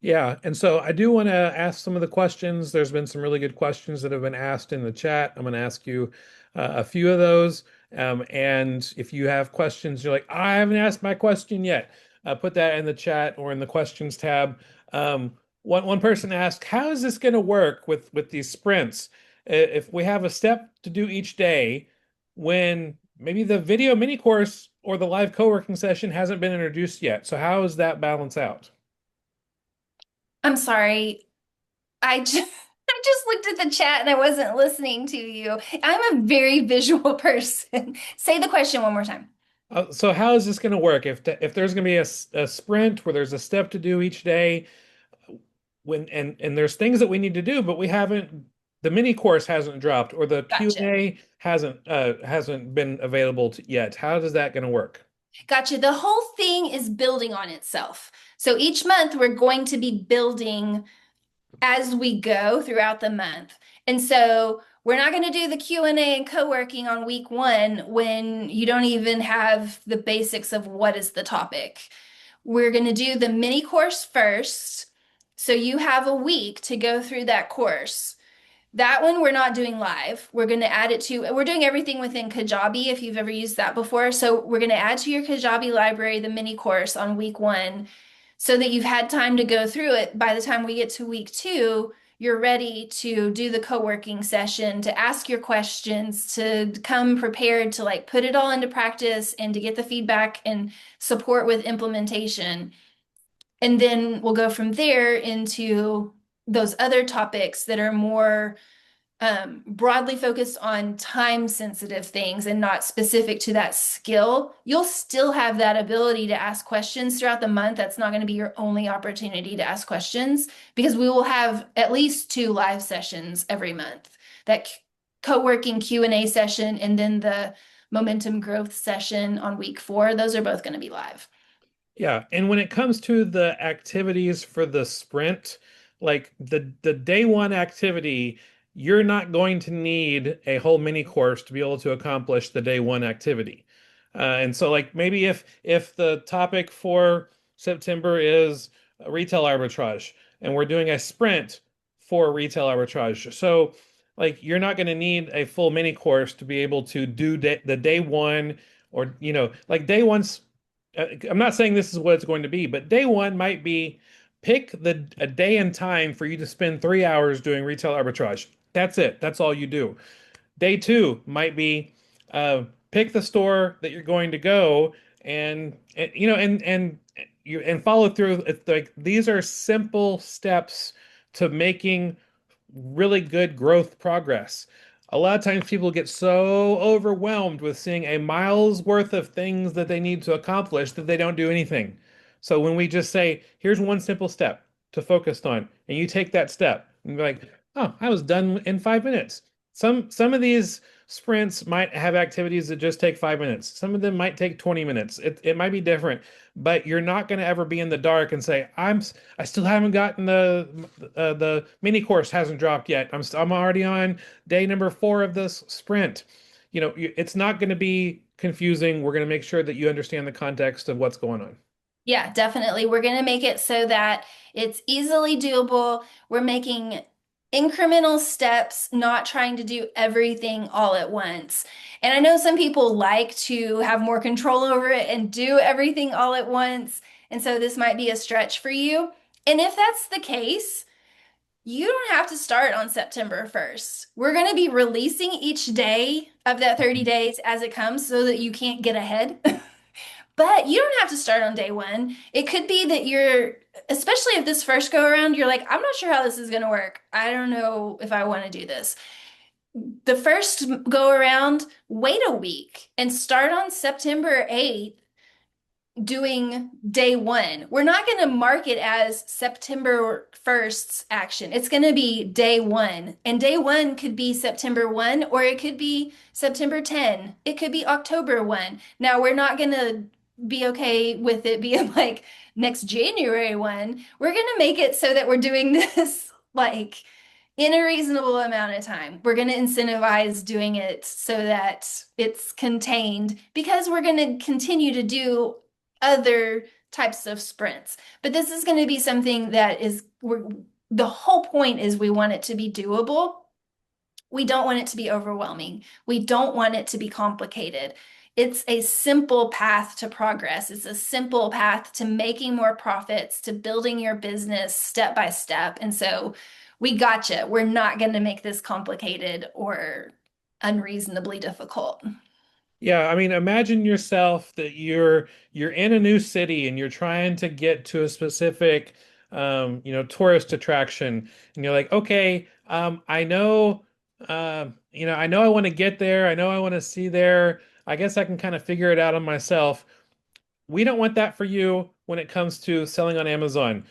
Yeah, and so I do want to ask some of the questions. There's been some really good questions that have been asked in the chat. I'm going to ask you a few of those. And if you have questions, you're like, I haven't asked my question yet, put that in the chat or in the questions tab. One person asked, how is this going to work with these sprints? If we have a step to do each day, when maybe the video mini course or the live co-working session hasn't been introduced yet. So how does that balance out? I'm sorry. I just I just looked at the chat and I wasn't listening to you. I'm a very visual person. Say the question one more time. So how is this going to work? If there's going to be a sprint where there's a step to do each day, when and there's things that we need to do, but we haven't, the mini course hasn't dropped or the Gotcha. Q&A hasn't been available yet. How is that going to work? Gotcha. The whole thing is building on itself. So each month we're going to be building as we go throughout the month. And so we're not going to do the Q&A and co-working on week one when you don't even have the basics of what is the topic. We're going to do the mini course first. So you have a week to go through that course. That one we're not doing live. We're going to add it to, we're doing everything within Kajabi if you've ever used that before. So we're going to add to your Kajabi library the mini course on week one so that you've had time to go through it. By the time we get to week two, you're ready to do the co-working session, to ask your questions, to come prepared to like put it all into practice and to get the feedback and support with implementation. And then we'll go from there into those other topics that are more broadly focused on time sensitive things and not specific to that skill. You'll still have that ability to ask questions throughout the month. That's not going to be your only opportunity to ask questions because we will have at least two live sessions every month. That co-working Q&A session and then the momentum growth session on week 4, those are both going to be live. Yeah, and when it comes to the activities for the sprint, like the day one activity, you're not going to need a whole mini course to be able to accomplish the day one activity. And so like maybe if the topic for September is retail arbitrage and we're doing a sprint for retail arbitrage. So like you're not going to need a full mini course to be able to do the day one or like day one's I'm not saying this is what it's going to be, but day one might be pick a day and time for you to spend 3 hours doing retail arbitrage. That's it. That's all you do. Day two might be pick the store that you're going to go and you know and follow through. It's like these are simple steps to making really good growth progress. A lot of times people get so overwhelmed with seeing a mile's worth of things that they need to accomplish that they don't do anything. So when we just say, here's one simple step to focus on, and you take that step, and you're like, oh, I was done in 5 minutes. Some of these sprints might have activities that just take 5 minutes. Some of them might take 20 minutes. It might be different, but you're not going to ever be in the dark and say, I still haven't gotten the mini course hasn't dropped yet. I'm already on day number 4 of this sprint. It's not going to be confusing. We're going to make sure that you understand the context of what's going on. Yeah, definitely. We're going to make it so that it's easily doable. We're making incremental steps, not trying to do everything all at once. And I know some people like to have more control over it and do everything all at once. And so this might be a stretch for you. And if that's the case, you don't have to start on September 1st. We're going to be releasing each day of that 30 days as it comes so that you can't get ahead. But you don't have to start on day one. It could be that especially if this first go around, you're like, I'm not sure how this is going to work. I don't know if I want to do this. The first go around, wait a week and start on September 8th doing day one. We're not going to mark it as September 1st's action. It's going to be day one. And day one could be September 1, or it could be September 10. It could be October 1. Now, we're not going to be okay with it being like next January 1. We're going to make it so that we're doing this like in a reasonable amount of time. We're going to incentivize doing it so that it's contained because we're going to continue to do other types of sprints. But this is going to be something that the whole point is we want it to be doable. We don't want it to be overwhelming. We don't want it to be complicated. It's a simple path to progress. It's a simple path to making more profits, to building your business step by step. And so we gotcha. We're not going to make this complicated or unreasonably difficult. Yeah, I mean, imagine yourself that you're in a new city and you're trying to get to a specific tourist attraction, and you're like, okay, I know I want to get there. I know I want to see there. I guess I can kind of figure it out on myself. We don't want that for you when it comes to selling on Amazon.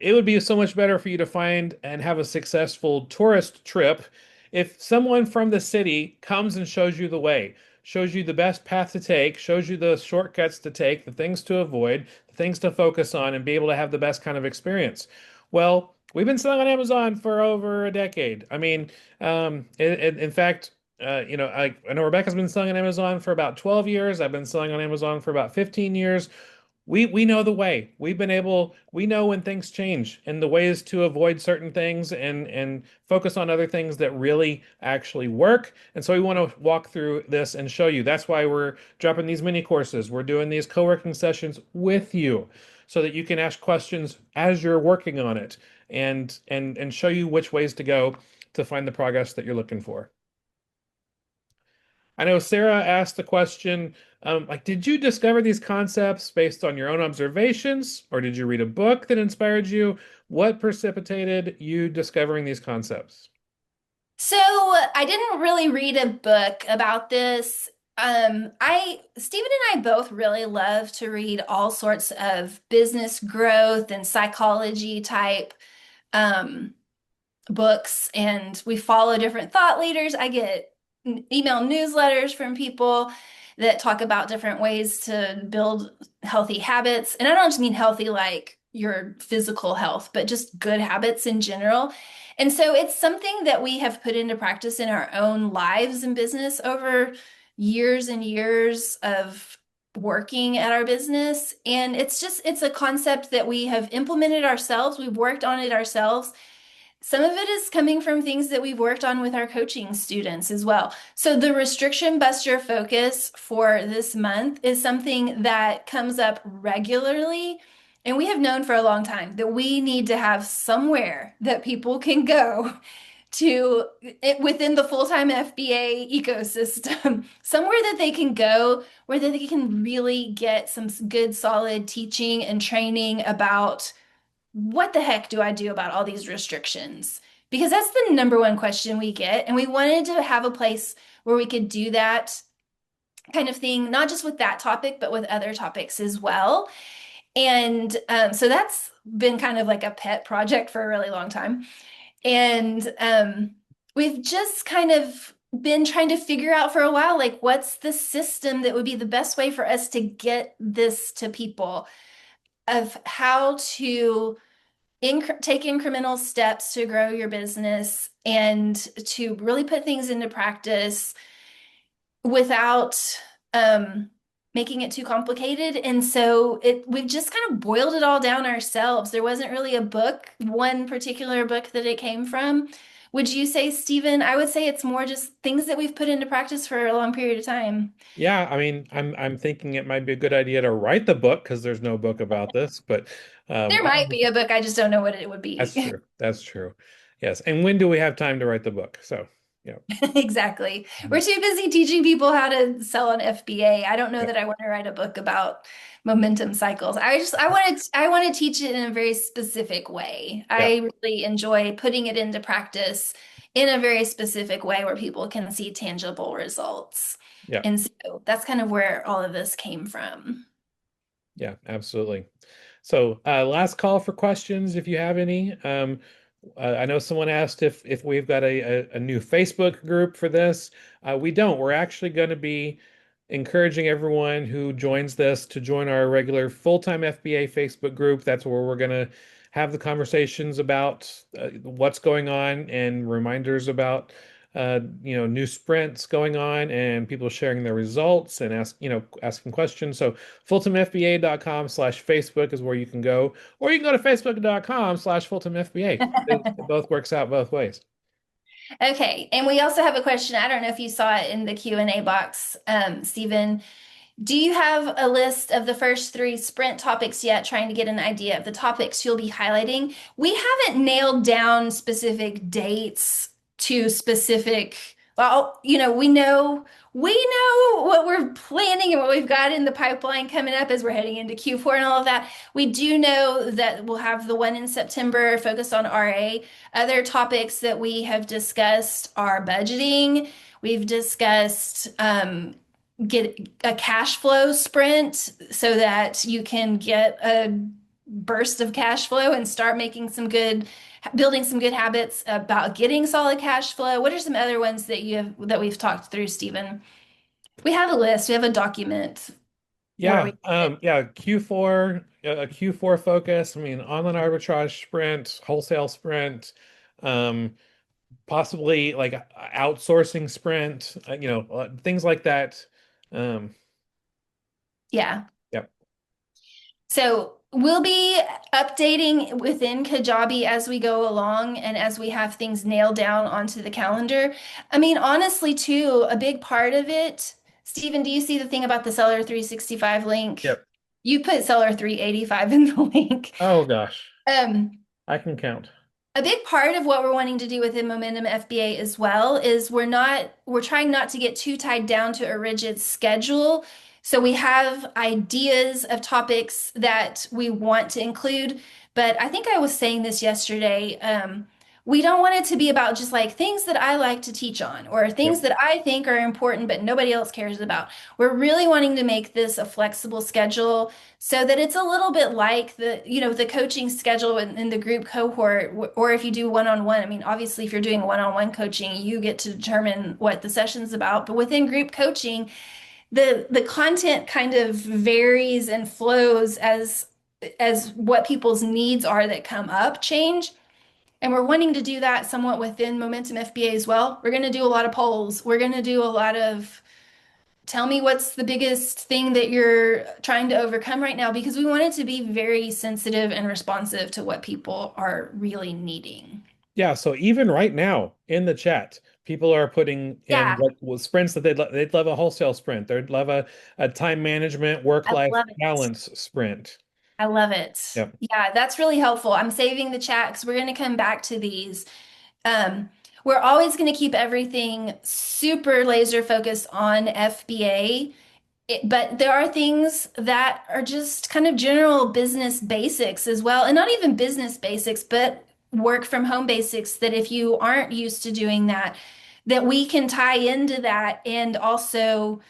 It would be so much better for you to find and have a successful tourist trip if someone from the city comes and shows you the way, shows you the best path to take, shows you the shortcuts to take, the things to avoid, the things to focus on, and be able to have the best kind of experience. Well, we've been selling on Amazon for over a decade. I mean, in fact, I know Rebecca's been selling on Amazon for about 12 years. I've been selling on Amazon for about 15 years. We know the way. We know when things change and the ways to avoid certain things and focus on other things that really actually work. And so we want to walk through this and show you. That's why we're dropping these mini courses. We're doing these co-working sessions with you so that you can ask questions as you're working on it and show you which ways to go to find the progress that you're looking for. I know Sarah asked the question, like, did you discover these concepts based on your own observations, or did you read a book that inspired you? What precipitated you discovering these concepts? So I didn't really read a book about this. Stephen and I both really love to read all sorts of business growth and psychology type um, books, and we follow different thought leaders. I get email newsletters from people that talk about different ways to build healthy habits. And I don't just mean healthy like your physical health, but just good habits in general. And so it's something that we have put into practice in our own lives and business over years and years of working at our business. And it's a concept that we have implemented ourselves. We've worked on it ourselves. Some of it is coming from things that we've worked on with our coaching students as well. So the restriction buster focus for this month is something that comes up regularly. And we have known for a long time that we need to have somewhere that people can go to within the full-time FBA ecosystem, somewhere that they can go where they can really get some good solid teaching and training about what the heck do I do about all these restrictions? Because that's the number one question we get. And we wanted to have a place where we could do that kind of thing, not just with that topic, but with other topics as well. And so that's been kind of like a pet project for a really long time. And we've just kind of been trying to figure out for a while, like, what's the system that would be the best way for us to get this to people, of how to take incremental steps to grow your business and to really put things into practice without making it too complicated. And so we've just kind of boiled it all down ourselves. There wasn't really a book, one particular book that it came from. Would you say, Stephen? I would say it's more just things that we've put into practice for a long period of time. Yeah, I mean, I'm thinking it might be a good idea to write the book because there's no book about this, but There might be a book, I just don't know what it would that's be. true. That's true. Yes. And when do we have time to write the book? So, yeah. Exactly. Mhm. We're too busy teaching people how to sell on FBA. I don't know Yeah. that I want to write a book about momentum cycles. I want to teach it in a very specific way. Yeah. I really enjoy putting it into practice in a very specific way where people can see tangible results. Yeah. And so that's kind of where all of this came from. Yeah, absolutely. So, last call for questions if you have any. I know someone asked if we've got a new Facebook group for this. We don't. We're actually going to be encouraging everyone who joins this to join our regular full-time FBA Facebook group. That's where we're going to have the conversations about what's going on and reminders about new sprints going on and people sharing their results and asking questions. So fulltimefba.com/Facebook is where you can go, or you can go to facebook.com/fulltimefba. It both works out both ways. Okay, and we also have a question. I don't know if you saw it in the Q&A box, Stephen. Do you have a list of the first three sprint topics yet, trying to get an idea of the topics you'll be highlighting? We haven't nailed down specific dates to specific, well, we know what we're planning and what we've got in the pipeline coming up as we're heading into Q4 and all of that. We do know that we'll have the one in September focused on RA. Other topics that we have discussed are budgeting. We've discussed get a cash flow sprint so that you can get a burst of cash flow and start building some good habits about getting solid cash flow. What are some other ones that we've talked through, Stephen? We have a list, we have a document where Yeah, we yeah, Q4, a Q4 focus. I mean, online arbitrage sprint, wholesale sprint, um, possibly like outsourcing sprint, things like that. Um, yeah. yeah, So we'll be updating within Kajabi as we go along and as we have things nailed down onto the calendar. I mean, honestly, too, a big part of it, Stephen, do you see the thing about the Seller 365 link? yep. You put Seller 385 in the link. Oh gosh, Um, I can count. a big part of what we're wanting to do within Momentum FBA as well is we're trying not to get too tied down to a rigid schedule. So we have ideas of topics that we want to include, but I think I was saying this yesterday. We don't want it to be about just like things that I like to teach on or things Yep. that I think are important but nobody else cares about. We're really wanting to make this a flexible schedule so that it's a little bit like the coaching schedule in the group cohort, or if you do one-on-one. I mean, obviously, if you're doing one-on-one coaching, you get to determine what the session's about. But within group coaching, the content kind of varies and flows as what people's needs are that come up change. And we're wanting to do that somewhat within Momentum FBA as well. We're going to do a lot of polls. We're going to do a lot of tell me what's the biggest thing that you're trying to overcome right now because we want it to be very sensitive and responsive to what people are really needing. Yeah, so even right now in the chat, people are putting in Yeah, what sprints that they'd love a wholesale sprint. They'd love a time management, I work-life love it. balance sprint. I love it. Yep. Yeah, that's really helpful. I'm saving the chat because we're going to come back to these. Um, We're always going to keep everything super laser focused on FBA. But there are things that are just kind of general business basics as well. And not even business basics, but work from home basics that if you aren't used to doing that, that we can tie into that and also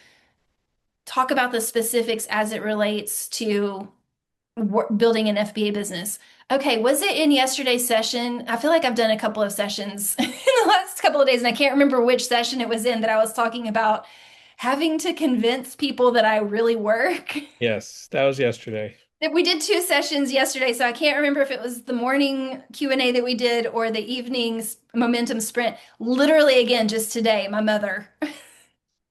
talk about the specifics as it relates to building an FBA business. Okay, was it in yesterday's session? I feel like I've done a couple of sessions in the last couple of days, and I can't remember which session it was in that I was talking about having to convince people that I really work. Yes, that was yesterday. We did two sessions yesterday, so I can't remember if it was the morning Q&A that we did or the evening momentum sprint. Literally, again, just today, my mother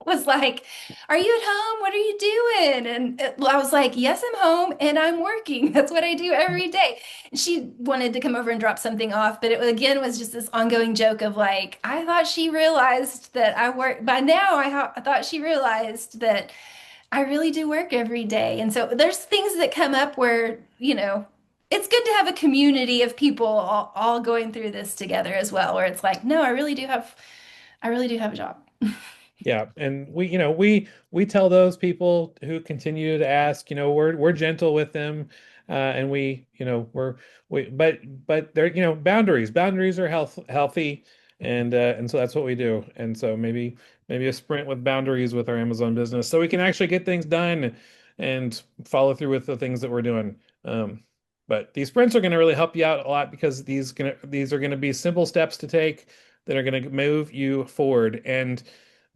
was like, "Are you at home? What are you doing?" And I was like, "Yes, I'm home and I'm working. That's what I do every day." And she wanted to come over and drop something off, but it again was just this ongoing joke of like, I thought she realized that I work. By now, I thought she realized that I really do work every day. And so there's things that come up where, it's good to have a community of people all going through this together as well, where it's like, no, I really do have a job. Yeah, and we tell those people who continue to ask, we're gentle with them, and but they're, boundaries are healthy, and so that's what we do. And so maybe a sprint with boundaries with our Amazon business, so we can actually get things done and follow through with the things that we're doing. But these sprints are going to really help you out a lot because these are going to be simple steps to take that are going to move you forward. And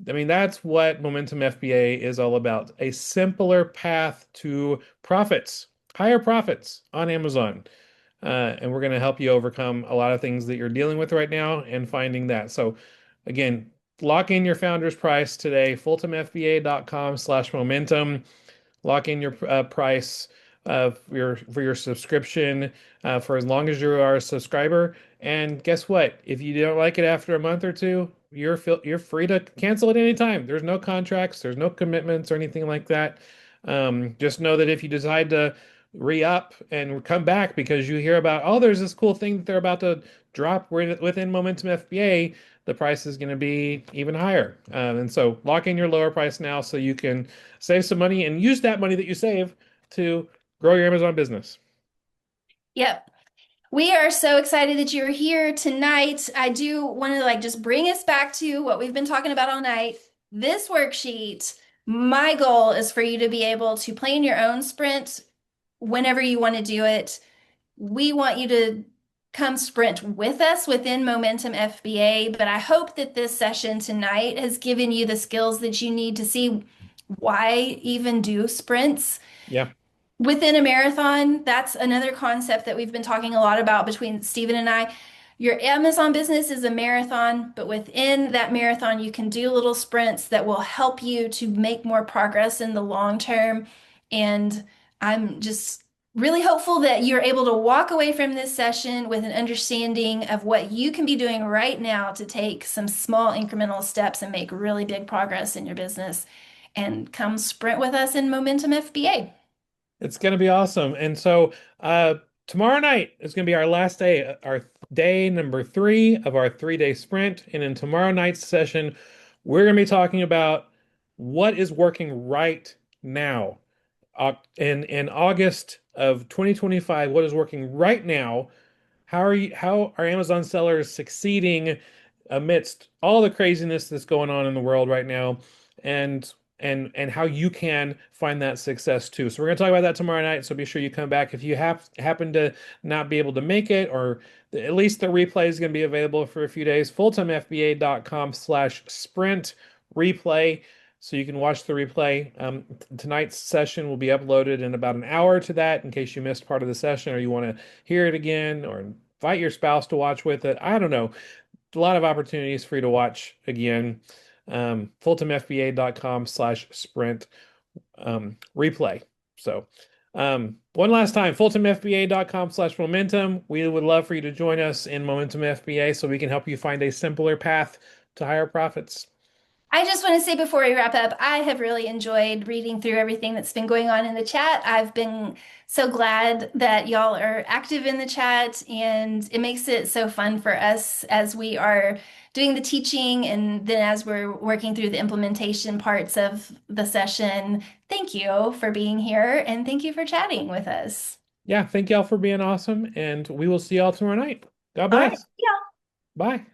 I mean, that's what Momentum FBA is all about. A simpler path to profits, higher profits on Amazon. And we're going to help you overcome a lot of things that you're dealing with right now and finding that. So again, lock in your founder's price today, fultonefba.com/momentum. Lock in your price for your subscription for as long as you are a subscriber. And guess what? If you don't like it after a month or two, you're free to cancel at any time. There's no contracts, there's no commitments or anything like that. Just know that if you decide to re-up and come back because you hear about, oh, there's this cool thing that they're about to drop within Momentum FBA, the price is going to be even higher. And so lock in your lower price now so you can save some money and use that money that you save to grow your Amazon business. Yep. We are so excited that you're here tonight. I do want to like just bring us back to what we've been talking about all night. This worksheet, my goal is for you to be able to plan your own sprint whenever you want to do it. We want you to come sprint with us within Momentum FBA, but I hope that this session tonight has given you the skills that you need to see why even do sprints Yeah. within a marathon. That's another concept that we've been talking a lot about between Stephen and I. Your Amazon business is a marathon, but within that marathon, you can do little sprints that will help you to make more progress in the long term. And I'm just really hopeful that you're able to walk away from this session with an understanding of what you can be doing right now to take some small incremental steps and make really big progress in your business. And come sprint with us in Momentum FBA. It's going to be awesome. And so tomorrow night is going to be our last day, our day number 3 of our 3-day sprint. And in tomorrow night's session, we're going to be talking about what is working right now. In August of 2025, what is working right now? How are Amazon sellers succeeding amidst all the craziness that's going on in the world right now? And how you can find that success too. So we're going to talk about that tomorrow night. So be sure you come back if you happen to not be able to make it, or at least the replay is going to be available for a few days. FulltimeFBA.com/sprint replay. So you can watch the replay. Tonight's session will be uploaded in about an hour to that in case you missed part of the session or you want to hear it again or invite your spouse to watch with it. I don't know. A lot of opportunities for you to watch again. FulltimeFBA.com/sprint replay. So one last time, FulltimeFBA.com/momentum. We would love for you to join us in Momentum FBA so we can help you find a simpler path to higher profits. I just want to say before we wrap up, I have really enjoyed reading through everything that's been going on in the chat. I've been so glad that y'all are active in the chat, and it makes it so fun for us as we are doing the teaching, and then as we're working through the implementation parts of the session. Thank you for being here and thank you for chatting with us. Yeah, thank y'all for being awesome, and we will see y'all tomorrow night. God All right. bless. Bye.